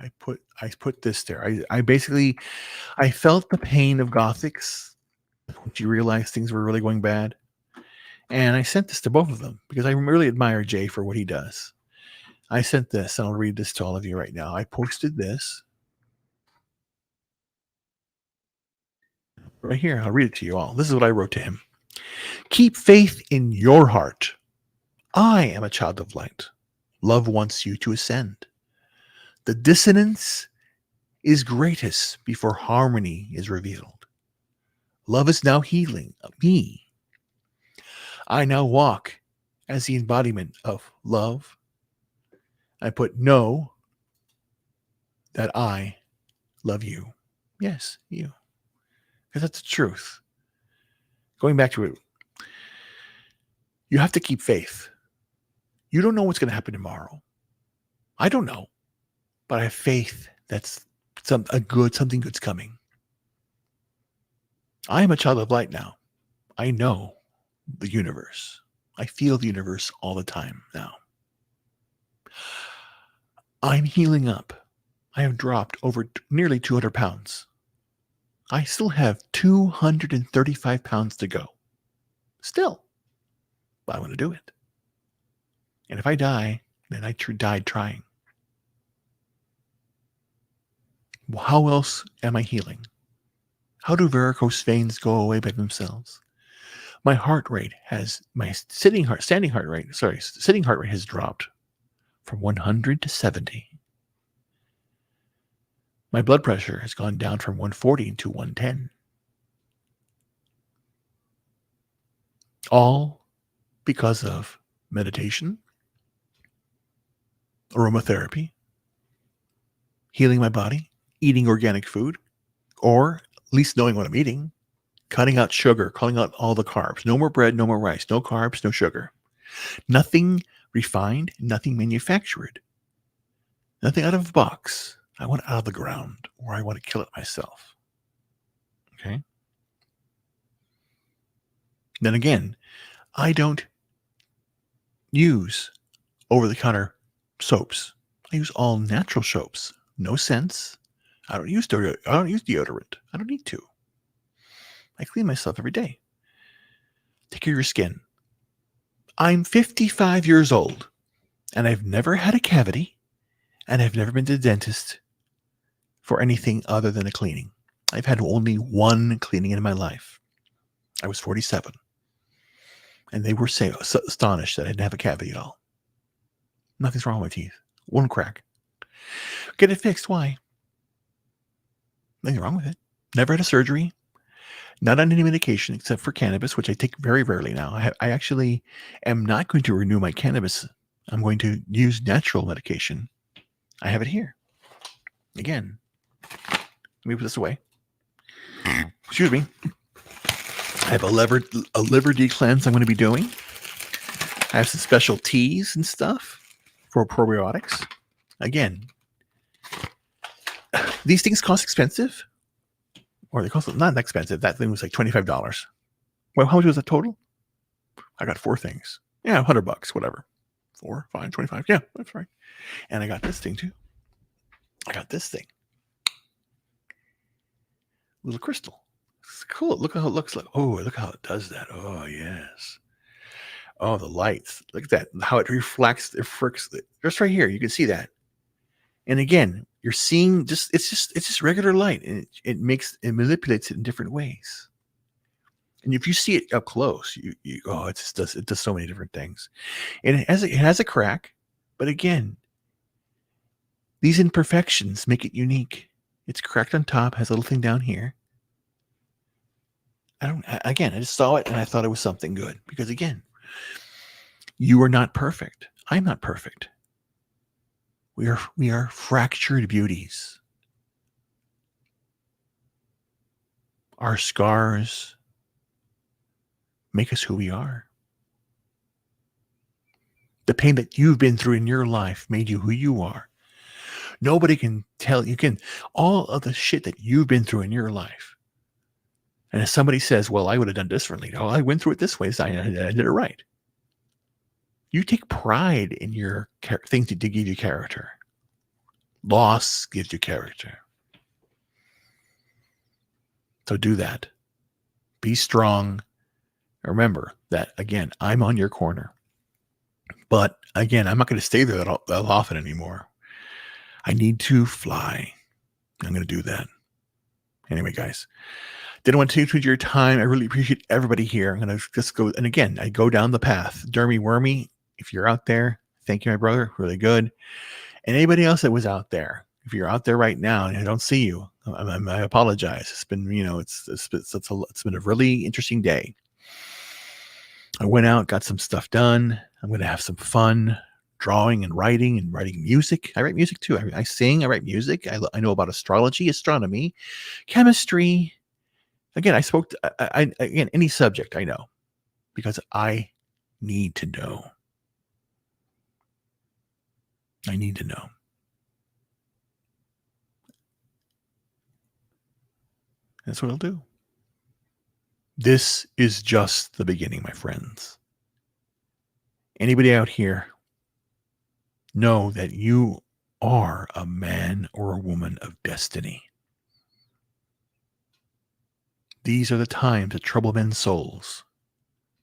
Speaker 1: I put this there. I felt the pain of Gothics when you realized things were really going bad. And I sent this to both of them because I really admire Jay for what he does. I sent this, and I'll read this to all of you right now. I posted this right here. I'll read it to you all. This is what I wrote to him. Keep faith in your heart. I am a child of light. Love wants you to ascend. The dissonance is greatest before harmony is revealed. Love is now healing me. I now walk as the embodiment of love. I put know that I love you. Yes, you. Because that's the truth. Going back to it, you have to keep faith. You don't know what's going to happen tomorrow. I don't know. But I have faith that's something good's coming. I am a child of light now. I know the universe. I feel the universe all the time now. I'm healing up. I have dropped over nearly 200 pounds. I still have 235 pounds to go. Still. But I want to do it. And if I die, then I died trying. How else am I healing? How do varicose veins go away by themselves? My heart rate has, sitting heart rate has dropped from 100 to 70. My blood pressure has gone down from 140 to 110. All because of meditation, aromatherapy, healing my body, eating organic food, or at least knowing what I'm eating, cutting out sugar, cutting out all the carbs. No more bread, no more rice, no carbs, no sugar. Nothing refined, nothing manufactured. Nothing out of a box. I want it out of the ground, or I want to kill it myself. Okay? Then again, I don't use over-the-counter soaps. I use all natural soaps. No scents. I don't use deodorant. I don't need to. I clean myself every day. Take care of your skin. I'm 55 years old, and I've never had a cavity, and I've never been to the dentist for anything other than a cleaning. I've had only one cleaning in my life. I was 47. And they were astonished that I didn't have a cavity at all. Nothing's wrong with my teeth. One crack. Get it fixed. Why? Nothing wrong with it. Never had a surgery. Not on any medication except for cannabis, which I take very rarely now. I actually am not going to renew my cannabis. I'm going to use natural medication. I have it here. Again. Let me put this away. Excuse me. I have a liver decleanse I'm going to be doing. I have some special teas and stuff for probiotics. Again, these things cost expensive. Or they cost not that expensive. That thing was like $25. Well, how much was that total? I got 4 things. Yeah, $100, whatever. 4, 5, 25. Yeah, that's right. And I got this thing too. I got this thing. Little crystal. It's cool. Look how it looks like. Oh, look how it does that. Oh, yes. Oh, the lights. Look at that. How it reflects. Just right here. You can see that. And again, you're seeing it's just regular light, and it manipulates it in different ways. And if you see it up close, it does so many different things. And it has a crack, but again, these imperfections make it unique. It's cracked on top, has a little thing down here. I just saw it and I thought it was something good, because again, you are not perfect. I'm not perfect. We are fractured beauties. Our scars make us who we are. The pain that you've been through in your life made you who you are. Nobody can tell you all of the shit that you've been through in your life. And if somebody says, well, I would have done differently. Oh, I went through it this way. So I did it right. You take pride in your things that give you character. Loss gives you character. So do that. Be strong. Remember that, again, I'm on your corner. But again, I'm not going to stay there that often anymore. I need to fly. I'm going to do that. Anyway, guys, Didn't want to take too much of your time. I really appreciate everybody here. I'm going to just go, and again, I go down the path. Dermy Wormy, if you're out there, thank you, my brother. Really good. And anybody else that was out there, if you're out there right now and I don't see you, I apologize. It's been, it's been a really interesting day. I went out, got some stuff done. I'm going to have some fun drawing and writing music. I write music too. I sing, I write music. I know about astrology, astronomy, chemistry. Again, again, any subject I know because I need to know. I need to know. That's what I'll do. This is just the beginning, my friends. Anybody out here, know that you are a man or a woman of destiny. These are the times that trouble men's souls.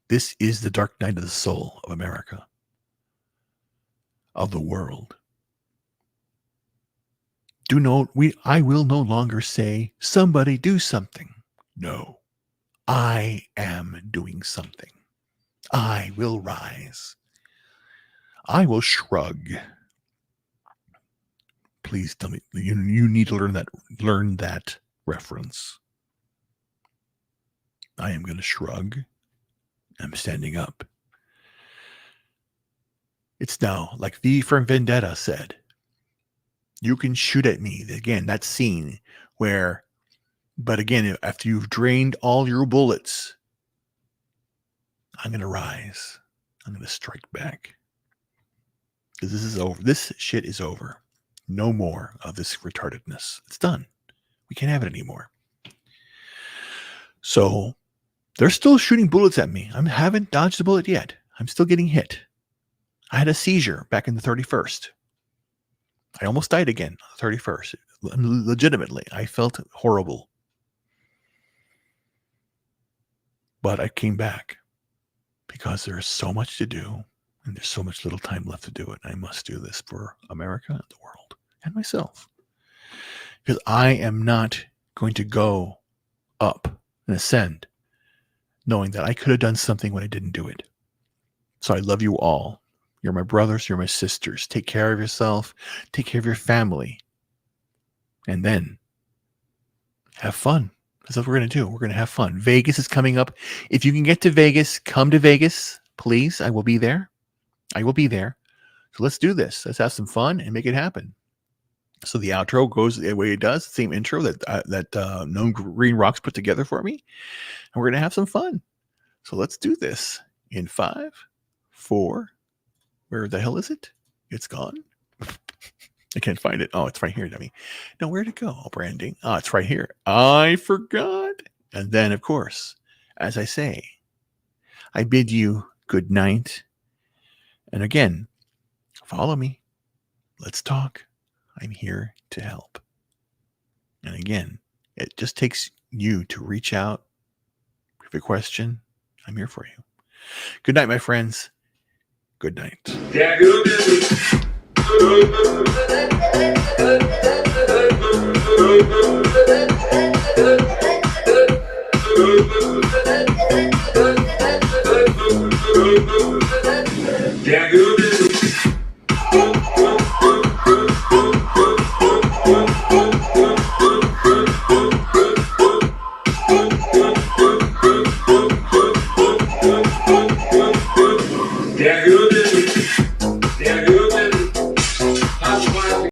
Speaker 1: This is the dark night of the soul of America, of the world. I will no longer say, somebody do something. No, I am doing something. I will rise. I will shrug. Please tell me, you need to learn that reference. I am going to shrug. I'm standing up. It's now, like V for Vendetta said, you can shoot at me. Again, that scene where, but again, after you've drained all your bullets, I'm going to rise. I'm going to strike back. Because this is over. This shit is over. No more of this retardedness. It's done. We can't have it anymore. So they're still shooting bullets at me. I haven't dodged a bullet yet. I'm still getting hit. I had a seizure back in the 31st. I almost died again on the 31st. Legitimately, I felt horrible. But I came back because there's so much to do and there's so much little time left to do it. I must do this for America and the world and myself. Because I am not going to go up and ascend knowing that I could have done something when I didn't do it. So I love you all. You're my brothers. You're my sisters. Take care of yourself. Take care of your family. And then have fun. That's what we're going to do. We're going to have fun. Vegas is coming up. If you can get to Vegas, come to Vegas, please. I will be there. I will be there. So let's do this. Let's have some fun and make it happen. So the outro goes the way it does. Same intro that Known Green Rocks put together for me. And we're going to have some fun. So let's do this in 5, 4. Where the hell is it? It's gone. I can't find it. Oh, it's right here, dummy. No, where'd it go? Oh, branding. Oh, it's right here. I forgot. And then, of course, as I say, I bid you good night. And again, follow me. Let's talk. I'm here to help. And again, it just takes you to reach out. If you have a question, I'm here for you. Good night, my friends. Good night.
Speaker 7: Yeah,